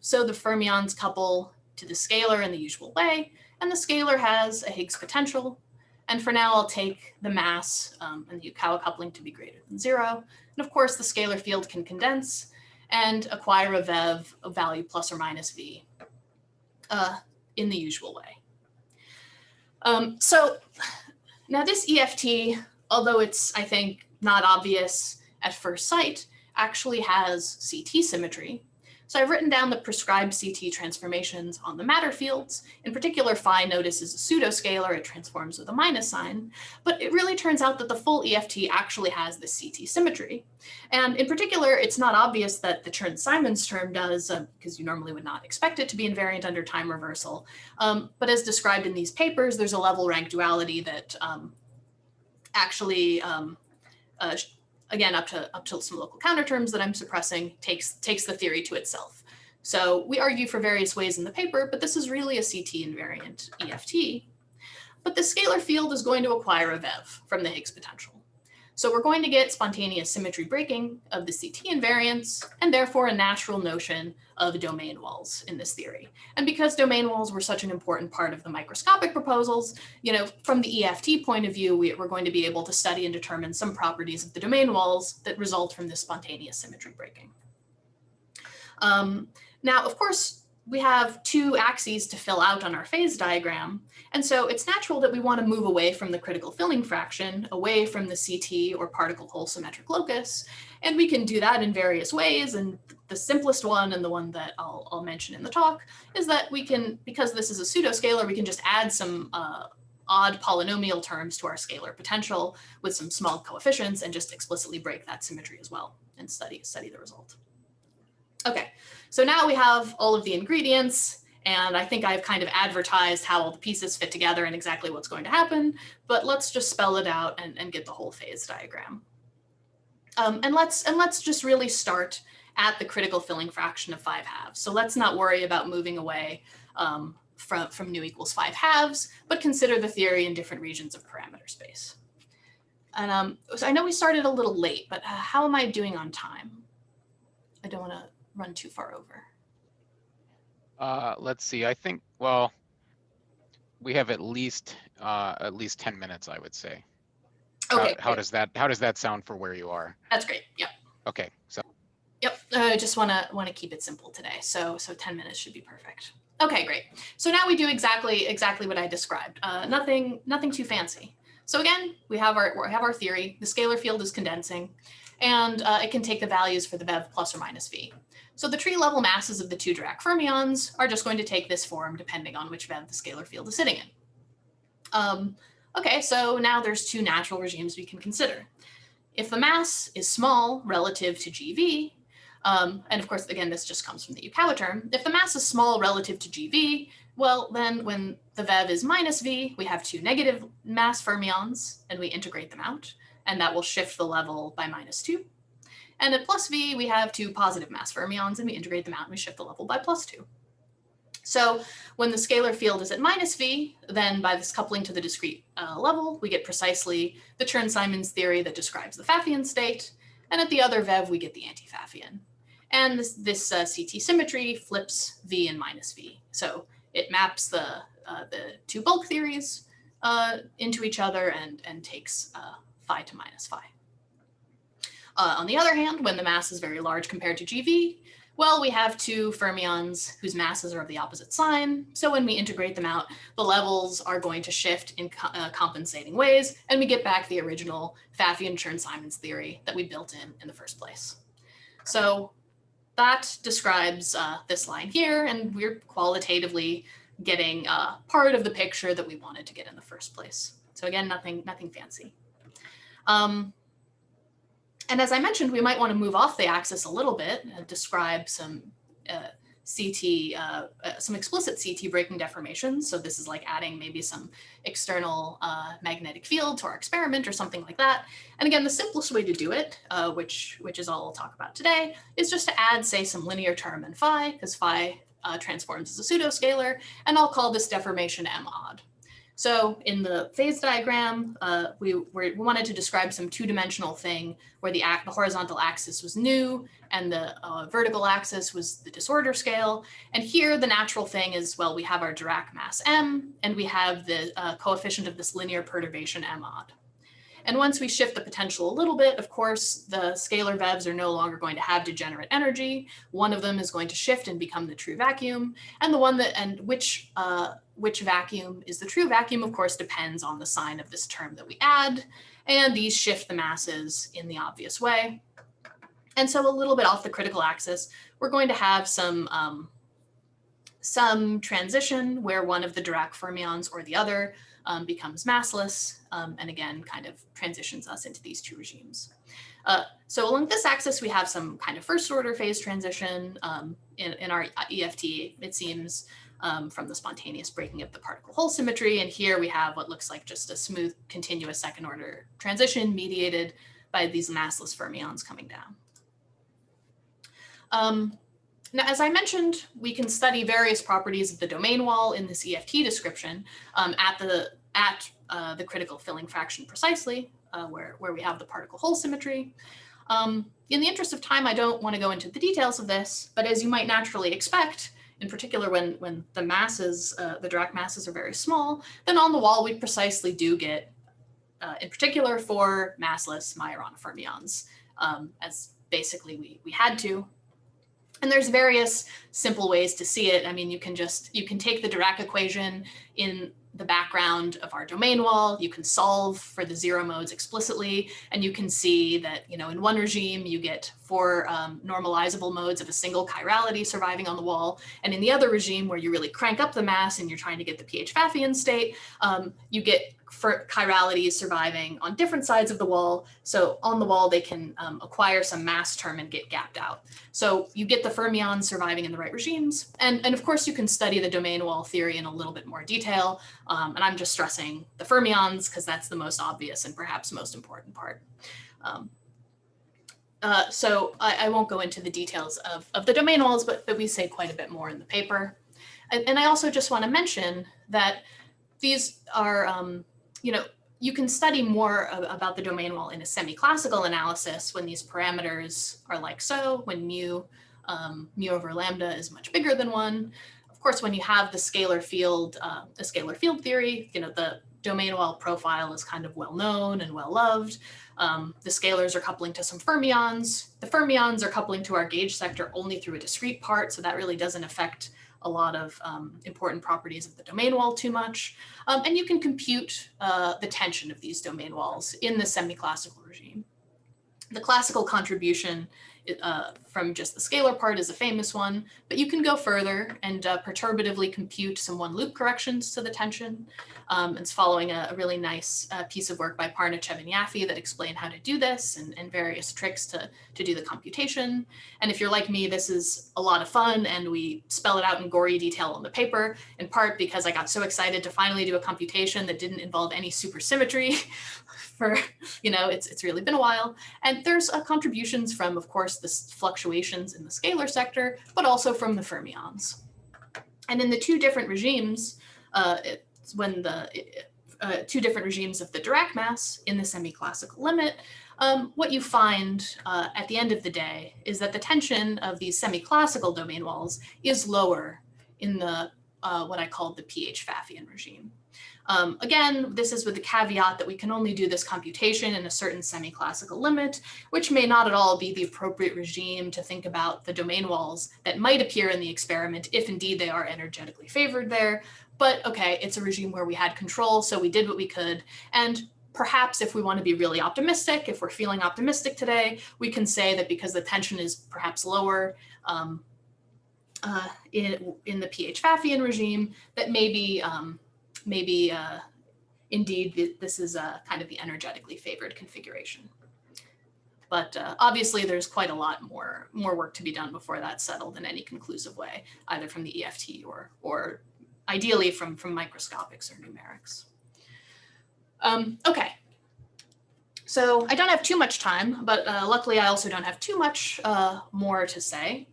B: So the fermions couple to the scalar in the usual way, and the scalar has a Higgs potential. And for now, I'll take the mass and the Yukawa coupling to be greater than 0. And of course, the scalar field can condense and acquire a VEV of value plus or minus V in the usual way. So now this EFT, although it's, I think, not obvious at first sight, actually has Ct symmetry. So I've written down the prescribed CT transformations on the matter fields. In particular, phi, notice, is a pseudoscalar. It transforms with a minus sign. But it really turns out that the full EFT actually has this Ct symmetry. And in particular, it's not obvious that the Chern-Simons term does, because you normally would not expect it to be invariant under time reversal. But as described in these papers, there's a level rank duality that actually again, up to some local counterterms that I'm suppressing, takes the theory to itself. So we argue for various ways in the paper, but this is really a CT invariant EFT. But the scalar field is going to acquire a VEV from the Higgs potential. So we're going to get spontaneous symmetry breaking of the CT invariants, and therefore a natural notion of domain walls in this theory. And because domain walls were such an important part of the microscopic proposals, from the EFT point of view, we're going to be able to study and determine some properties of the domain walls that result from this spontaneous symmetry breaking. Now, of course, we have two axes to fill out on our phase diagram. And so it's natural that we want to move away from the critical filling fraction, away from the CT or particle hole symmetric locus. And we can do that in various ways. And the simplest one, and the one that I'll mention in the talk, is that we can, because this is a pseudoscalar, we can just add some odd polynomial terms to our scalar potential with some small coefficients and just explicitly break that symmetry as well and study the result. Okay, so now we have all of the ingredients, and I think I've kind of advertised how all the pieces fit together and exactly what's going to happen, but let's just spell it out and get the whole phase diagram. And let's just really start at the critical filling fraction of 5/2. So let's not worry about moving away from nu equals 5/2, but consider the theory in different regions of parameter space. And so I know we started a little late, but how am I doing on time? I don't want to run too far over.
A: Let's see. I think, well, we have at least 10 minutes, I would say.
B: Okay.
A: How does that sound for where you are?
B: That's great. Yep.
A: Okay. So.
B: Yep. I just want to keep it simple today. So 10 minutes should be perfect. Okay, great. So now we do exactly what I described. Nothing too fancy. So again, we have our theory. The scalar field is condensing, and it can take the values for the VEV plus or minus V. So the tree level masses of the two Dirac fermions are just going to take this form depending on which VEV the scalar field is sitting in. Okay, so now there's two natural regimes we can consider. If the mass is small relative to GV, and of course, again, this just comes from the Yukawa term. If the mass is small relative to GV, well, then when the VEV is minus V, we have two negative mass fermions, and we integrate them out, and that will shift the level by -2. And at plus V, we have two positive mass fermions, and we integrate them out, and we shift the level by +2. So when the scalar field is at -V, then by this coupling to the discrete level, we get precisely the Chern-Simons theory that describes the Pfaffian state. And at the other VEV, we get the anti-Pfaffian. And this Ct symmetry flips V and -V. So it maps the two bulk theories into each other and takes phi to -phi. On the other hand, when the mass is very large compared to GV, well, we have two fermions whose masses are of the opposite sign. So when we integrate them out, the levels are going to shift in compensating ways, and we get back the original Pfaffian Chern-Simons theory that we built in the first place. So that describes this line here, and we're qualitatively getting part of the picture that we wanted to get in the first place. So again, nothing fancy. And as I mentioned, we might want to move off the axis a little bit and describe some some explicit CT breaking deformations. So this is like adding maybe some external magnetic field to our experiment or something like that. And again, the simplest way to do it, which is all I'll talk about today, is just to add, say, some linear term in phi, because phi transforms as a pseudoscalar, and I'll call this deformation M odd. So in the phase diagram, we wanted to describe some two-dimensional thing where the horizontal axis was nu and the vertical axis was the disorder scale. And here the natural thing is, well, we have our Dirac mass M, and we have the coefficient of this linear perturbation M odd. And once we shift the potential a little bit, of course, the scalar VEVs are no longer going to have degenerate energy. One of them is going to shift and become the true vacuum. And which vacuum is the true vacuum, of course, depends on the sign of this term that we add. And these shift the masses in the obvious way. And so a little bit off the critical axis, we're going to have some transition where one of the Dirac fermions or the other becomes massless, and again, kind of transitions us into these two regimes. So along this axis, we have some kind of first order phase transition in our EFT, it seems, from the spontaneous breaking of the particle hole symmetry. And here we have what looks like just a smooth, continuous second order transition mediated by these massless fermions coming down. Now, as I mentioned, we can study various properties of the domain wall in this EFT description at the critical filling fraction precisely, where we have the particle hole symmetry. In the interest of time, I don't want to go into the details of this, but as you might naturally expect, in particular when the masses, the Dirac masses are very small, then on the wall we precisely do get, in particular for massless Majorana fermions, as basically we had to. And there's various simple ways to see it. I mean, you can take the Dirac equation in the background of our domain wall, you can solve for the zero modes explicitly, and you can see that, in one regime, you get 4 normalizable modes of a single chirality surviving on the wall. And in the other regime, where you really crank up the mass and you're trying to get the PH-Pfaffian state, you get chiralities surviving on different sides of the wall. So on the wall, they can acquire some mass term and get gapped out. So you get the fermions surviving in the right regimes. And of course, you can study the domain wall theory in a little bit more detail. And I'm just stressing the fermions because that's the most obvious and perhaps most important part. So I won't go into the details of the domain walls, but we say quite a bit more in the paper. And I also just want to mention that these are, you can study more about the domain wall in a semi-classical analysis when these parameters are like so, when mu over lambda is much bigger than 1. Of course, when you have the scalar field theory, the domain wall profile is kind of well known and well loved. The scalars are coupling to some fermions. The fermions are coupling to our gauge sector only through a discrete part, so that really doesn't affect a lot of important properties of the domain wall too much. And you can compute the tension of these domain walls in the semi-classical regime. The classical contribution from just the scalar part is a famous one, but you can go further and perturbatively compute some one-loop corrections to the tension. It's following a really nice piece of work by Parnachev and Yaffe that explain how to do this and various tricks to do the computation. And if you're like me, this is a lot of fun, and we spell it out in gory detail on the paper, in part because I got so excited to finally do a computation that didn't involve any supersymmetry for, it's really been a while. And there's contributions from, of course, the fluctuations in the scalar sector, but also from the fermions. And in the two different regimes, two different regimes of the Dirac mass in the semi-classical limit, what you find at the end of the day is that the tension of these semi-classical domain walls is lower in the what I call the PH-Pfaffian regime. Again, this is with the caveat that we can only do this computation in a certain semi-classical limit, which may not at all be the appropriate regime to think about the domain walls that might appear in the experiment, if indeed they are energetically favored there. But okay, it's a regime where we had control, so we did what we could. And perhaps if we want to be really optimistic, if we're feeling optimistic today, we can say that because the tension is perhaps lower in the PH-Pfaffian regime, that maybe indeed this is kind of the energetically favored configuration. But obviously there's quite a lot more work to be done before that's settled in any conclusive way, either from the EFT or ideally from microscopics or numerics. Okay, so I don't have too much time, but luckily I also don't have too much more to say.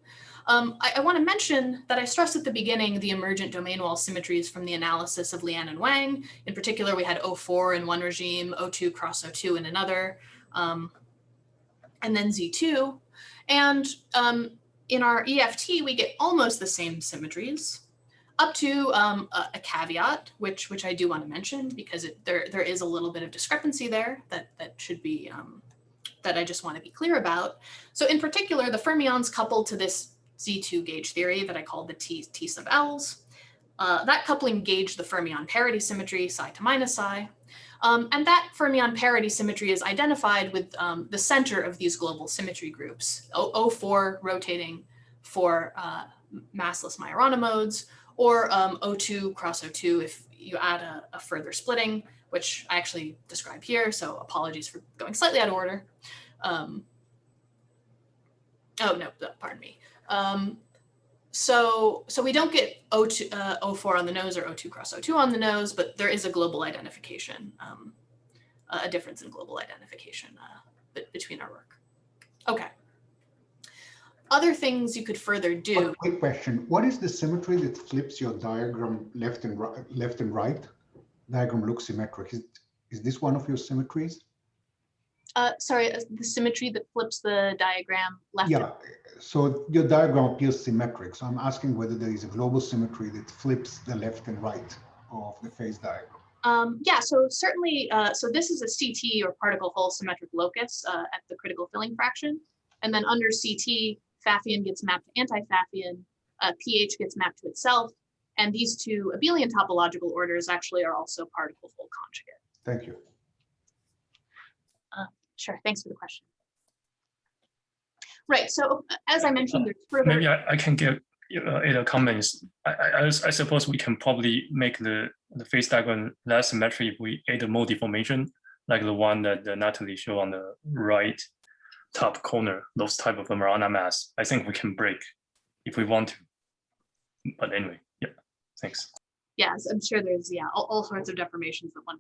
B: I want to mention that I stressed at the beginning the emergent domain wall symmetries from the analysis of Lian and Wang. In particular, we had O4 in one regime, O2 cross O2 in another, and then Z2. And in our EFT, we get almost the same symmetries, up to a caveat, which I do want to mention because there is a little bit of discrepancy there that should be, that I just want to be clear about. So in particular, the fermions coupled to this Z2 gauge theory that I call the T sub L's. That coupling gauged the fermion parity symmetry, psi to minus psi. And that fermion parity symmetry is identified with the center of these global symmetry groups, O4 rotating for massless Majorana modes, or O2 cross O2 if you add a further splitting, which I actually describe here, so apologies for going slightly out of order. Oh, no, pardon me. So we don't get O2, O4 on the nose or O2 cross O2 on the nose, but there is a global identification, a difference in global identification between our work. Okay. Other things you could further do.
I: Quick question. What is the symmetry that flips your diagram left and right? Diagram looks symmetric. Is this one of your symmetries?
B: Sorry, the symmetry that flips the diagram left.
I: Yeah, so your diagram appears symmetric. So I'm asking whether there is a global symmetry that flips the left and right of the phase diagram.
B: Yeah, so certainly, so this is a CT or particle hole symmetric locus at the critical filling fraction. And then under CT, Pfaffian gets mapped to anti-Pfaffian, pH gets mapped to itself. And these two abelian topological orders actually are also particle hole conjugate.
I: Thank you.
B: Sure, thanks for the question. Right, so as I mentioned, there's further...
G: Maybe I can give a comments. I suppose we can probably make the phase diagram less symmetric if we add a mode deformation, like the one that Natalie showed on the right top corner, those type of Majorana mass. I think we can break if we want to. But anyway, yeah, thanks.
B: Yes, I'm sure there's, yeah, all sorts of deformations that one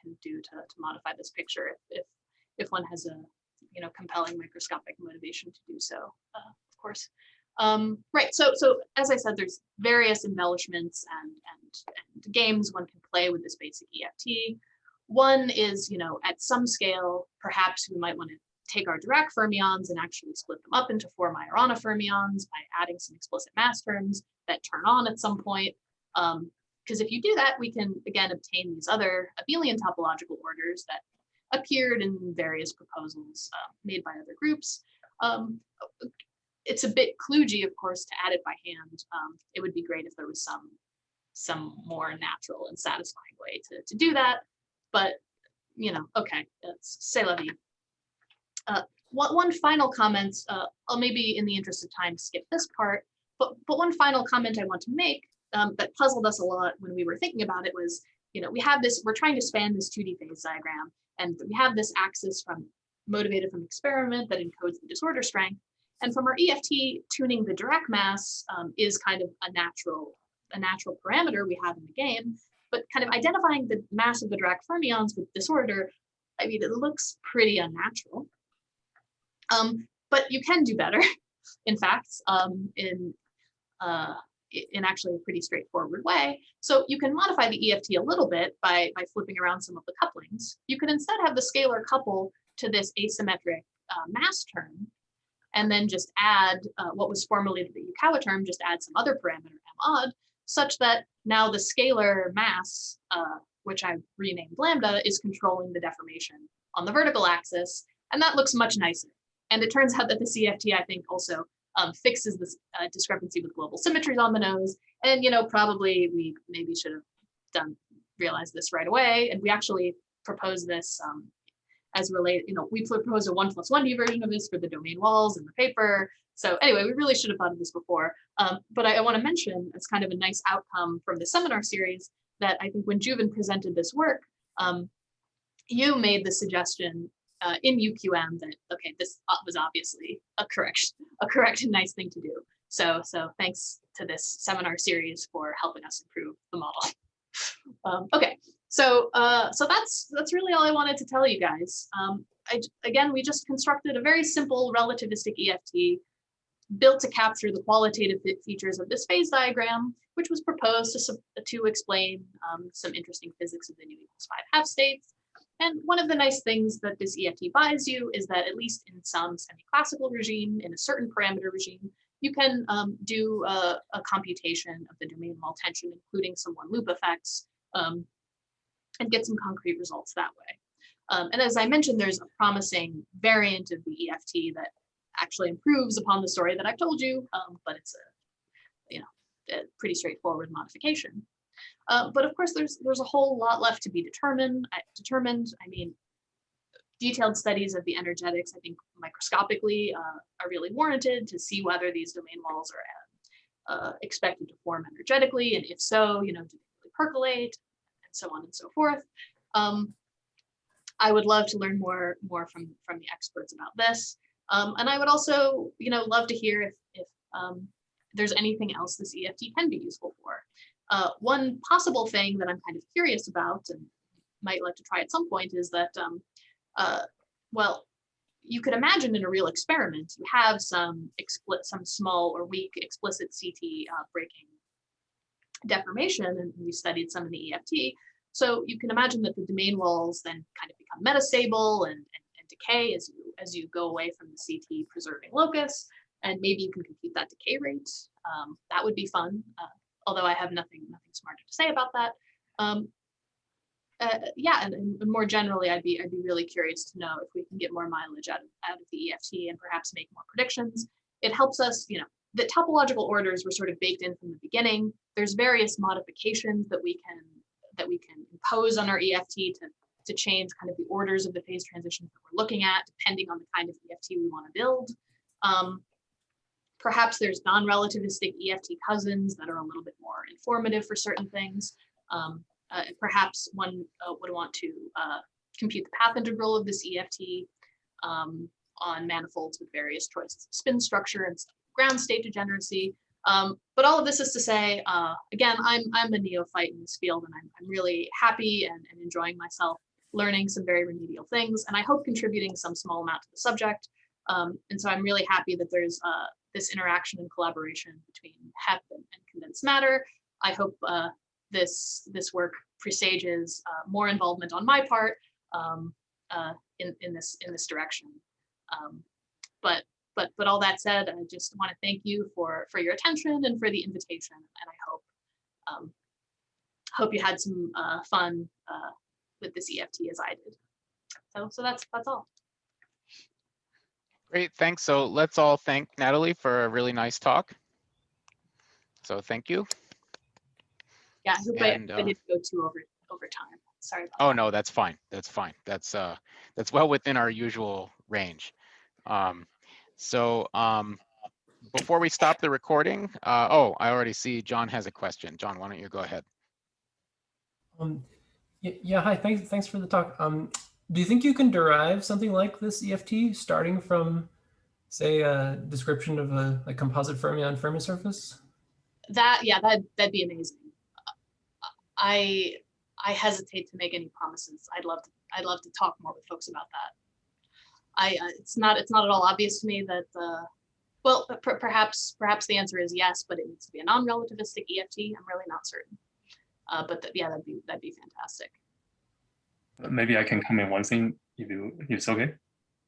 B: can do to modify this picture if one has a, you know, compelling microscopic motivation to do so, of course. Right, so as I said, there's various embellishments and games one can play with this basic EFT. One is, you know, at some scale, perhaps we might want to take our Dirac fermions and actually split them up into 4 Majorana fermions by adding some explicit mass terms that turn on at some point. Because if you do that, we can, again, obtain these other abelian topological orders that appeared in various proposals made by other groups. It's a bit kludgy, of course, to add it by hand. It would be great if there was some more natural and satisfying way to do that. But, you know, okay, c'est la vie. One final comment, I'll maybe in the interest of time skip this part, but one final comment I want to make that puzzled us a lot when we were thinking about it was, you know, we have this, we're trying to span this 2D phase diagram, and we have this axis motivated from experiment that encodes the disorder strength. And from our EFT, tuning the Dirac mass is kind of a natural parameter we have in the game, but kind of identifying the mass of the Dirac fermions with disorder, I mean, it looks pretty unnatural. But you can do better, in fact, in actually a pretty straightforward way. So you can modify the EFT a little bit by flipping around some of the couplings. You can instead have the scalar couple to this asymmetric mass term, and then just add what was formerly the Yukawa term, just add some other parameter m odd, such that now the scalar mass, which I've renamed lambda, is controlling the deformation on the vertical axis, and that looks much nicer. And it turns out that the CFT, I think, also fixes this discrepancy with global symmetries on the nose. And, you know, probably we maybe should have realized this right away. And we actually proposed this as related, you know, we proposed a 1+1D version of this for the domain walls in the paper. So anyway, we really should have thought of this before. But I want to mention, as kind of a nice outcome from the seminar series, that I think when Juven presented this work, you made the suggestion in UQM that, okay, this was obviously a correct and nice thing to do. So thanks to this seminar series for helping us improve the model. Okay, so that's really all I wanted to tell you guys. Again, we just constructed a very simple relativistic EFT built to capture the qualitative features of this phase diagram, which was proposed to explain some interesting physics of the nu=5 states. And one of the nice things that this EFT buys you is that, at least in some semi-classical regime, in a certain parameter regime, you can do a computation of the domain wall tension, including some one-loop effects, and get some concrete results that way. And as I mentioned, there's a promising variant of the EFT that actually improves upon the story that I've told you, but it's a pretty straightforward modification. But of course, there's a whole lot left to be determined. I mean, detailed studies of the energetics, I think microscopically, are really warranted to see whether these domain walls are expected to form energetically, and if so, do they really percolate, and so on and so forth. I would love to learn more from the experts about this, and I would also, love to hear if there's anything else this EFT can be useful for. One possible thing that I'm kind of curious about and might like to try at some point is that, well, you could imagine in a real experiment, you have some small or weak explicit CT breaking deformation, and we studied some in the EFT. So you can imagine that the domain walls then kind of become metastable and decay as you go away from the CT preserving locus, and maybe you can compute that decay rate. That would be fun, although I have nothing smarter to say about that. Yeah, and more generally, I'd be really curious to know if we can get more mileage out of the EFT and perhaps make more predictions. It helps us, the topological orders were sort of baked in from the beginning. There's various modifications that we can impose on our EFT to change kind of the orders of the phase transitions that we're looking at, depending on the kind of EFT we want to build. Perhaps there's non-relativistic EFT cousins that are a little bit more informative for certain things. Perhaps one would want to compute the path integral of this EFT on manifolds with various choices of spin structure and ground state degeneracy. But all of this is to say, again, I'm a neophyte in this field, and I'm really happy and enjoying myself learning some very remedial things, and I hope contributing some small amount to the subject. And so I'm really happy that there's this interaction and collaboration between HEP and condensed matter. I hope this work presages more involvement on my part in this direction. But all that said, I just want to thank you for your attention and for the invitation, and I hope you had some fun with this EFT as I did. So that's all.
A: Great, thanks. So let's all thank Natalie for a really nice talk. So thank you.
B: Yeah, I hope I didn't go too over time. Sorry about that.
A: No, that's fine. That's fine. That's well within our usual range. Before we stop the recording, I already see John has a question. John, why don't you go ahead?
J: Yeah, hi, thanks for the talk. Do you think you can derive something like this EFT starting from, say, a description of a composite fermion Fermi surface?
B: That'd be amazing. I hesitate to make any promises. I'd love to talk more with folks about that. It's not at all obvious to me that well, perhaps the answer is yes, but it needs to be a non-relativistic EFT. I'm really not certain. But yeah, that'd be fantastic.
G: Maybe I can comment one thing if it's okay.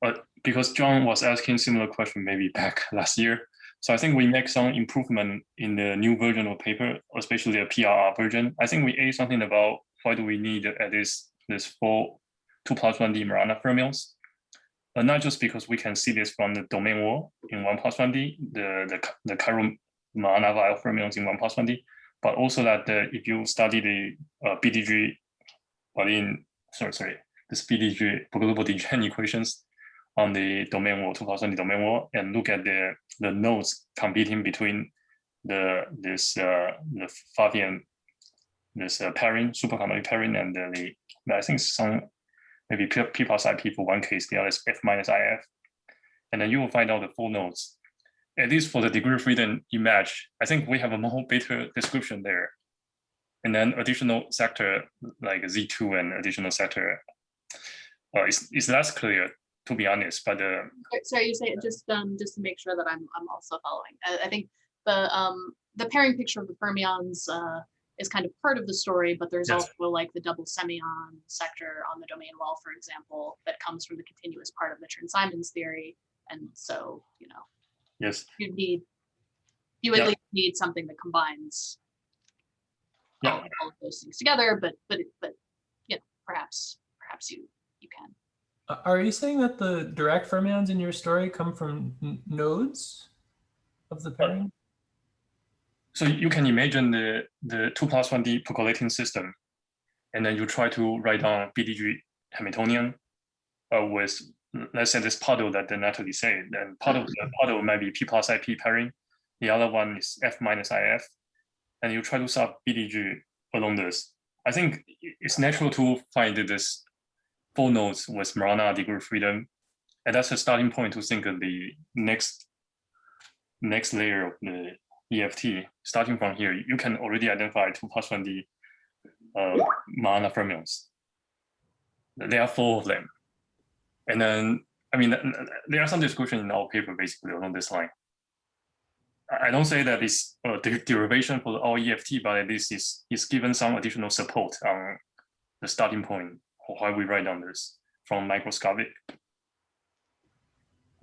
G: But because John was asking similar question maybe back last year, so I think we make some improvement in the new version of paper, especially the PRR version. I think we add something about why do we need at least this 2 plus 1D Marana fermions. Not just because we can see this from the domain wall in 1 plus 1D, the chiral Marana via fermions in 1 plus 1D, but also that if you study the BDG, this BDG global degen equations on the domain wall, 2 plus 1D domain wall, and look at the nodes competing between the Pfaffian, this pairing, superconducting pairing, and I think some maybe P plus IP for one case, the other is F minus IF. And then you will find out the 4 nodes. At least for the degree of freedom you match, I think we have a more better description there. And then additional sector like Z2 and additional sector is less clear, to be honest. But
B: sorry, you say it just to make sure that I'm also following. I think the pairing picture of the fermions is kind of part of the story, but there's also like the double semyon sector on the domain wall, for example, that comes from the continuous part of the Chern-Simons theory. And so,
G: yes,
B: you at least need something that combines all of those things together. But perhaps you can.
J: Are you saying that the Dirac fermions in your story come from nodes of the pairing?
G: So you can imagine the 2+1D percolating system, and then you try to write down BDG Hamiltonian with, let's say, this puddle that Natalie said. Then part of the puddle might be P plus IP pairing. The other one is F minus IF. And you try to solve BDG along this. I think it's natural to find this 4 nodes with Marana degree of freedom. And that's a starting point to think of the next layer of the EFT. Starting from here, you can already identify 2+1D Marana fermions. There are 4 of them. And then, I mean, there are some description in our paper basically along this line. I don't say that it's a derivation for all EFT, but at least it's given some additional support on the starting point for why we write down this from microscopic.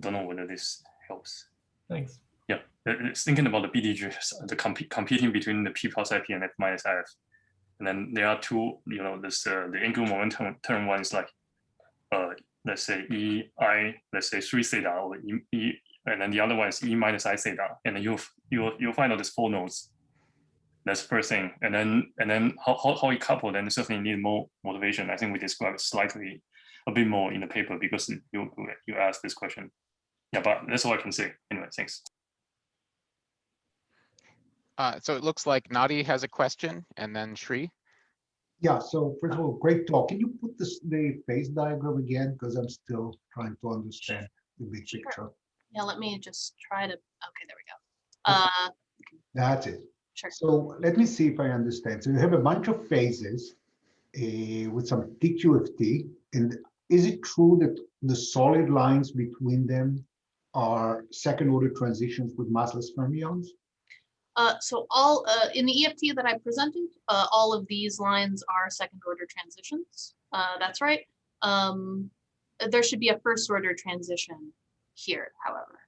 G: Don't know whether this helps.
J: Thanks.
G: Yeah, it's thinking about the BDG, the competing between the P plus IP and F minus IF. And then there are 2, the angular momentum term one is like, let's say EI, let's say 3 theta, or E, and then the other one is E minus I theta. And then you'll find out these 4 nodes. That's the first thing. And then how we couple, then certainly need more motivation. I think we described slightly a bit more in the paper because you asked this question. Yeah, but that's all I can say. Anyway, thanks.
A: So it looks like Nadi has a question, and then Shri.
I: Yeah, so first of all, great talk. Can you put the phase diagram again? Because I'm still trying to understand the big picture.
B: Yeah, let me just try to, okay, there we go.
I: That's it.
B: Sure.
I: So let me see if I understand. So you have a bunch of phases with some TQFT, and is it true that the solid lines between them are second order transitions with massless fermions?
B: So all in the EFT that I presented, all of these lines are second order transitions. That's right. There should be a first order transition here, however.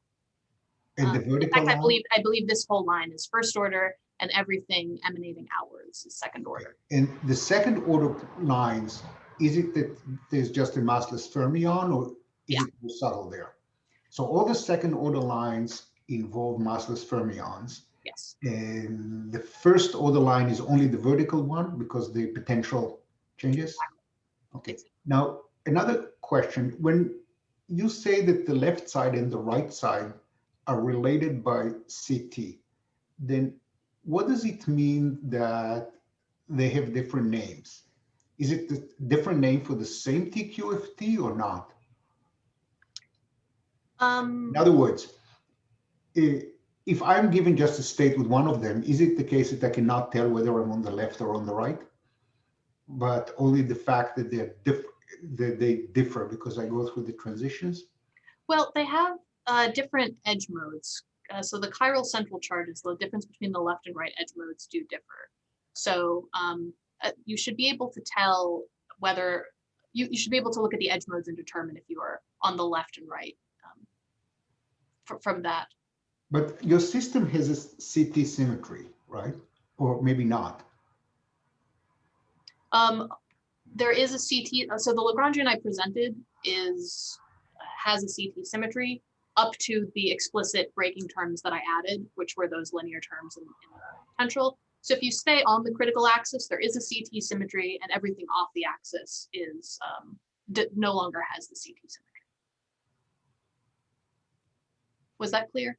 I: And the vertical
B: in fact,
I: line?
B: I believe this whole line is first order, and everything emanating outwards is second order.
I: And the second order lines, is it that there's just a massless fermion, or is it more subtle there? So all the second order lines involve massless fermions.
B: Yes.
I: And the first order line is only the vertical one because the potential changes? Okay. Now, another question. When you say that the left side and the right side are related by CT, then what does it mean that they have different names? Is it a different name for the same TQFT or not? In other words, if I'm given just a state with one of them, is it the case that I cannot tell whether I'm on the left or on the right? But only the fact that they differ because I go through the transitions?
B: Well, they have different edge modes. So the chiral central charges, the difference between the left and right edge modes do differ. So you should be able to tell whether, you should be able to look at the edge modes and determine if you are on the left and right from that.
I: But your system has a Ct symmetry, right? Or maybe not.
B: There is a CT, so the Lagrangian I presented has a CT symmetry up to the explicit breaking terms that I added, which were those linear terms in the potential. So if you stay on the critical axis, there is a CT symmetry, and everything off the axis is no longer has the CT symmetry. Was that clear?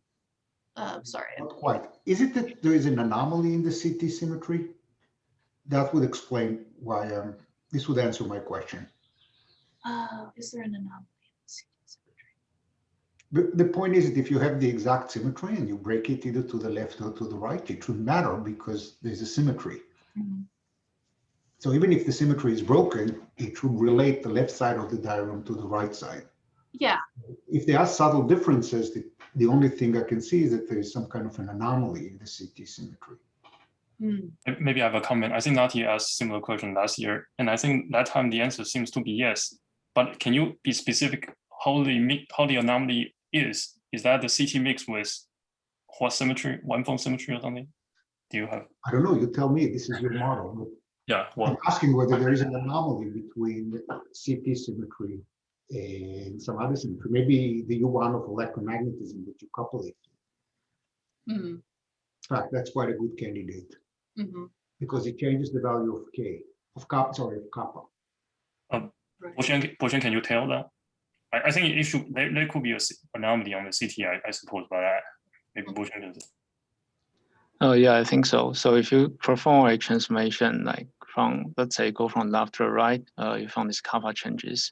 B: Sorry.
I: Not quite. Is it that there is an anomaly in the CT symmetry? That would explain why this would answer my question.
B: Is there an anomaly in the CT symmetry?
I: The point is that if you have the exact symmetry and you break it either to the left or to the right, it shouldn't matter because there's a symmetry.
B: Mm-hmm.
I: So even if the symmetry is broken, it should relate the left side of the diagram to the right side.
B: Yeah.
I: If there are subtle differences, the only thing I can see is that there is some kind of an anomaly in the CT symmetry.
B: Mm.
G: Maybe I have a comment. I think Nati asked a similar question last year, and I think that time the answer seems to be yes. But can you be specific how the anomaly is? Is that the CT mix with what symmetry, one-phone symmetry or something? Do you have?
I: I don't know. You tell me. This is your model. But
G: yeah. Well,
I: I'm asking whether there is an anomaly between the CT symmetry and some other symmetry. Maybe the U1 of electromagnetism that you couple it to.
B: Mm.
I: fact, that's quite a good candidate because it changes the value of K, of kappa, sorry, of kappa.
G: Po-Shen, can you tell that? I think it should, there could be an anomaly on the CT, I suppose, but maybe Po-Shen can.
K: Oh yeah, I think so. So if you perform a transformation, like from, let's say, go from left to right, you found these kappa changes.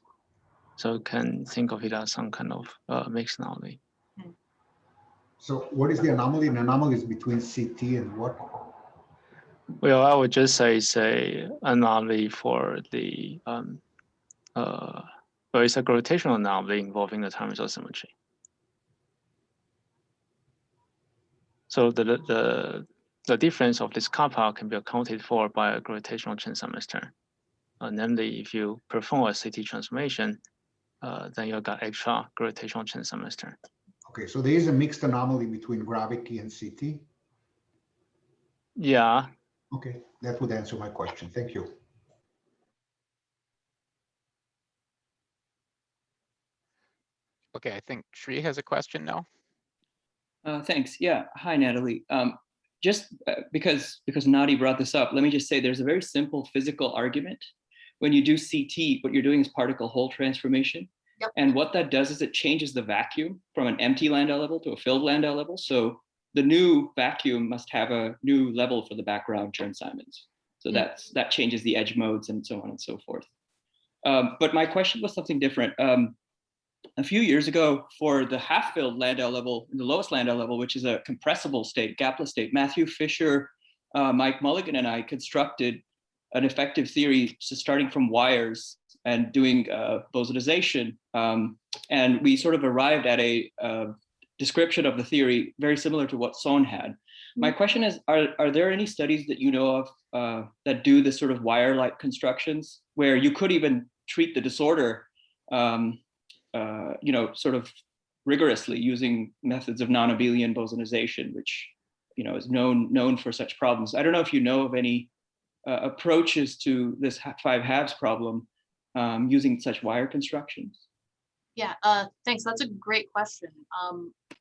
K: So you can think of it as some kind of mixed anomaly.
I: So what is the anomaly? An anomaly is between CT and what?
K: Well, I would just say it's a anomaly for the well, it's a gravitational anomaly involving the terminal symmetry. So the difference of this kappa can be accounted for by a gravitational Chern-Simons term. Namely, if you perform a CT transformation, then you got extra gravitational Chern-Simons term.
I: Okay, so there is a mixed anomaly between gravity and CT.
K: Yeah.
I: Okay, that would answer my question. Thank you.
A: Okay, I think Shri has a question now.
L: Thanks. Yeah. Hi, Natalie. Just because Nadi brought this up, let me just say there's a very simple physical argument. When you do CT, what you're doing is particle hole transformation.
B: Yep.
L: And what that does is it changes the vacuum from an empty Landau level to a filled Landau level. So the new vacuum must have a new level for the background Chern-Simons. So that changes the edge modes and so on and so forth. But my question was something different. A few years ago, for the half-filled Landau level, the lowest Landau level, which is a compressible state, gapless state, Matthew Fisher, Mike Mulligan, and I constructed an effective theory starting from wires and doing bosonization. And we sort of arrived at a description of the theory very similar to what Son had. My question is, are there any studies that you know of that do this sort of wire-like constructions where you could even treat the disorder sort of rigorously using methods of non-abelian bosonization, which is known for such problems? I don't know if you know of any approaches to this 5 halves problem using such wire constructions.
B: Yeah, thanks. That's a great question.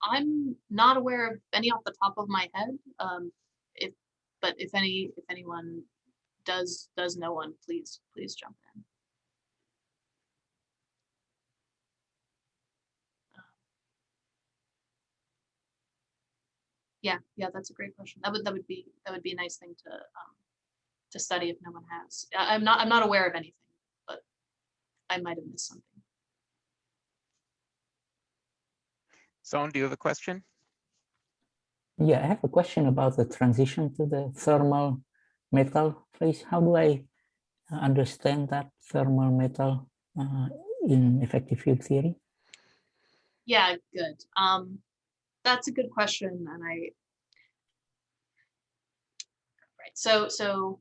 B: I'm not aware of any off the top of my head. But if anyone does know one, please jump in. Yeah, that's a great question. That would be a nice thing to study if no one has. I'm not aware of anything, but I might have missed something.
A: Son, do you have a question?
D: Yeah, I have a question about the transition to the thermal metal phase. How do I understand that thermal metal in effective field theory?
B: Yeah, good. That's a good question, and so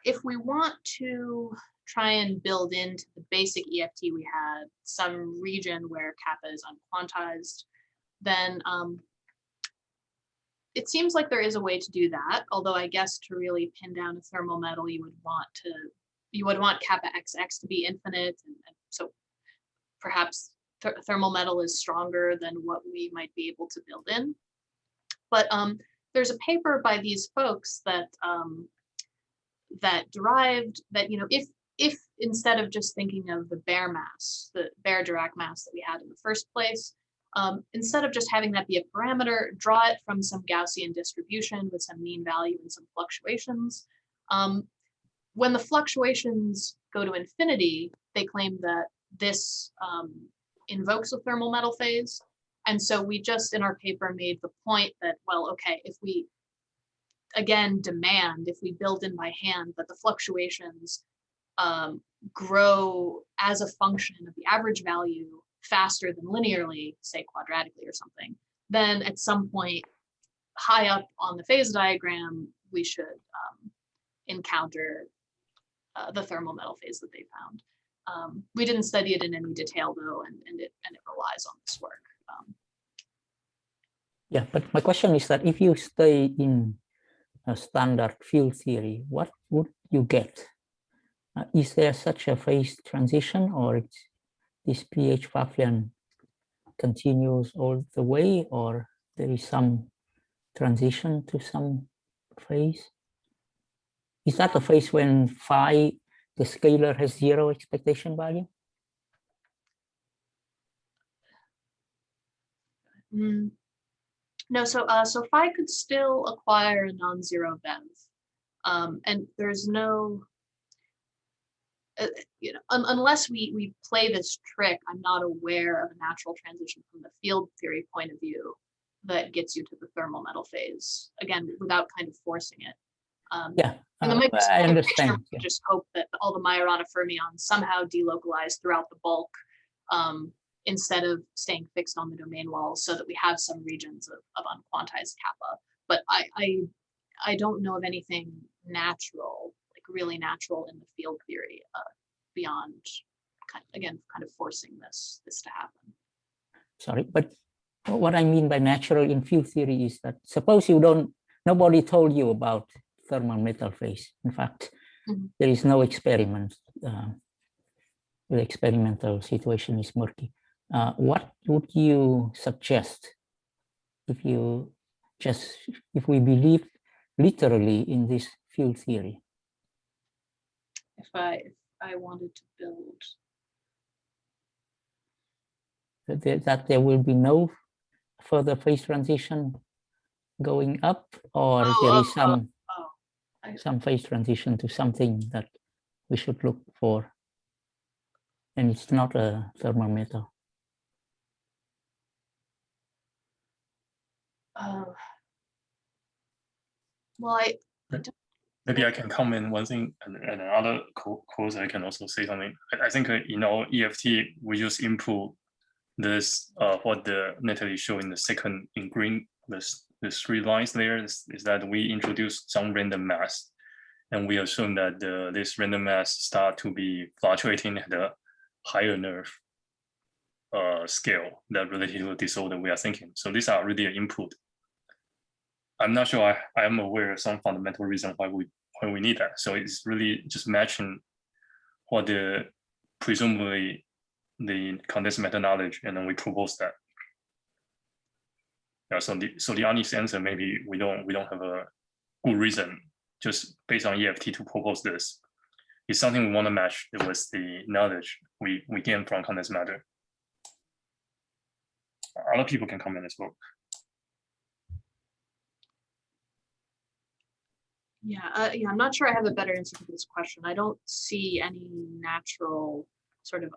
B: if we want to try and build into the basic EFT we had some region where kappa is unquantized, then it seems like there is a way to do that. Although I guess to really pin down a thermal metal, you would want kappa XX to be infinite, and so perhaps thermal metal is stronger than what we might be able to build in. But there's a paper by these folks that derived that if instead of just thinking of the bare mass, the bare Dirac mass that we had in the first place, instead of just having that be a parameter, draw it from some Gaussian distribution with some mean value and some fluctuations. When the fluctuations go to infinity, they claim that this invokes a thermal metal phase. And so we just in our paper made the point that, well, okay, if we again if we build in by hand that the fluctuations grow as a function of the average value faster than linearly, say quadratically or something, then at some point high up on the phase diagram, we should encounter the thermal metal phase that they found. We didn't study it in any detail though, and it relies on this work.
D: Yeah, but my question is that if you stay in a standard field theory, what would you get? Is there such a phase transition, or it's this PH-Pfaffian continues all the way, or there is some transition to some phase? Is that the phase when phi, the scalar, has 0 expectation value?
B: No, so phi could still acquire a non-zero bev, and there's no, unless we play this trick, I'm not aware of a natural transition from the field theory point of view that gets you to the thermal metal phase, again, without kind of forcing it.
D: Yeah,
B: I
D: understand.
B: Yeah. Just hope that all the Majorana fermions somehow delocalize throughout the bulk, instead of staying fixed on the domain walls, so that we have some regions of unquantized kappa. But I don't know of anything natural, like really natural in the field theory, beyond kind of forcing this to happen.
D: Sorry, but what I mean by natural in field theory is that suppose nobody told you about thermal metal phase. In fact, there is no experiment. The experimental situation is murky. What would you suggest if we believe literally in this field theory?
B: If I wanted to build
D: that there will be no further phase transition going up, or there is some phase transition to something that we should look for, and it's not a thermal metal.
B: Well,
G: maybe I can comment one thing, and another course I can also say something. I think in our EFT we just input this what the Natalie showed in the second in green, the 3 lines there is that we introduce some random mass, and we assume that this random mass start to be fluctuating at a higher nerve scale that related to the disorder we are thinking. So these are really an input. I'm not sure I am aware of some fundamental reason why we need that. So it's really just matching what presumably the condensed matter knowledge, and then we propose that. Yeah, so the honest answer, maybe we don't have a good reason just based on EFT to propose this. It's something we want to match with the knowledge we gain from condensed matter. Other people can comment as well.
B: Yeah, I'm not sure I have a better answer to this question. I don't see any natural sort of,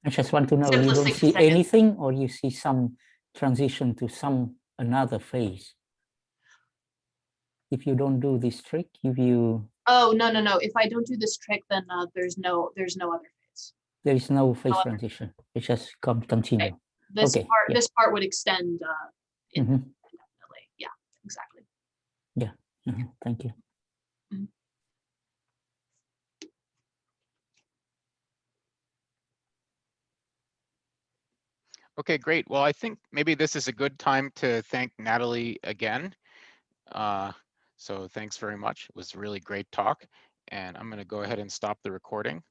D: I just want to know, you don't see anything, or you see some transition to another phase? If you don't do this trick,
B: Oh, no. If I don't do this trick, then there's no other phase.
D: There is no phase transition. It just continue.
B: Okay. This part would extend indefinitely. Yeah, exactly.
D: Yeah. Thank you.
A: Okay, great. Well, I think maybe this is a good time to thank Natalie again. So thanks very much. It was a really great talk. And I'm going to go ahead and stop the recording.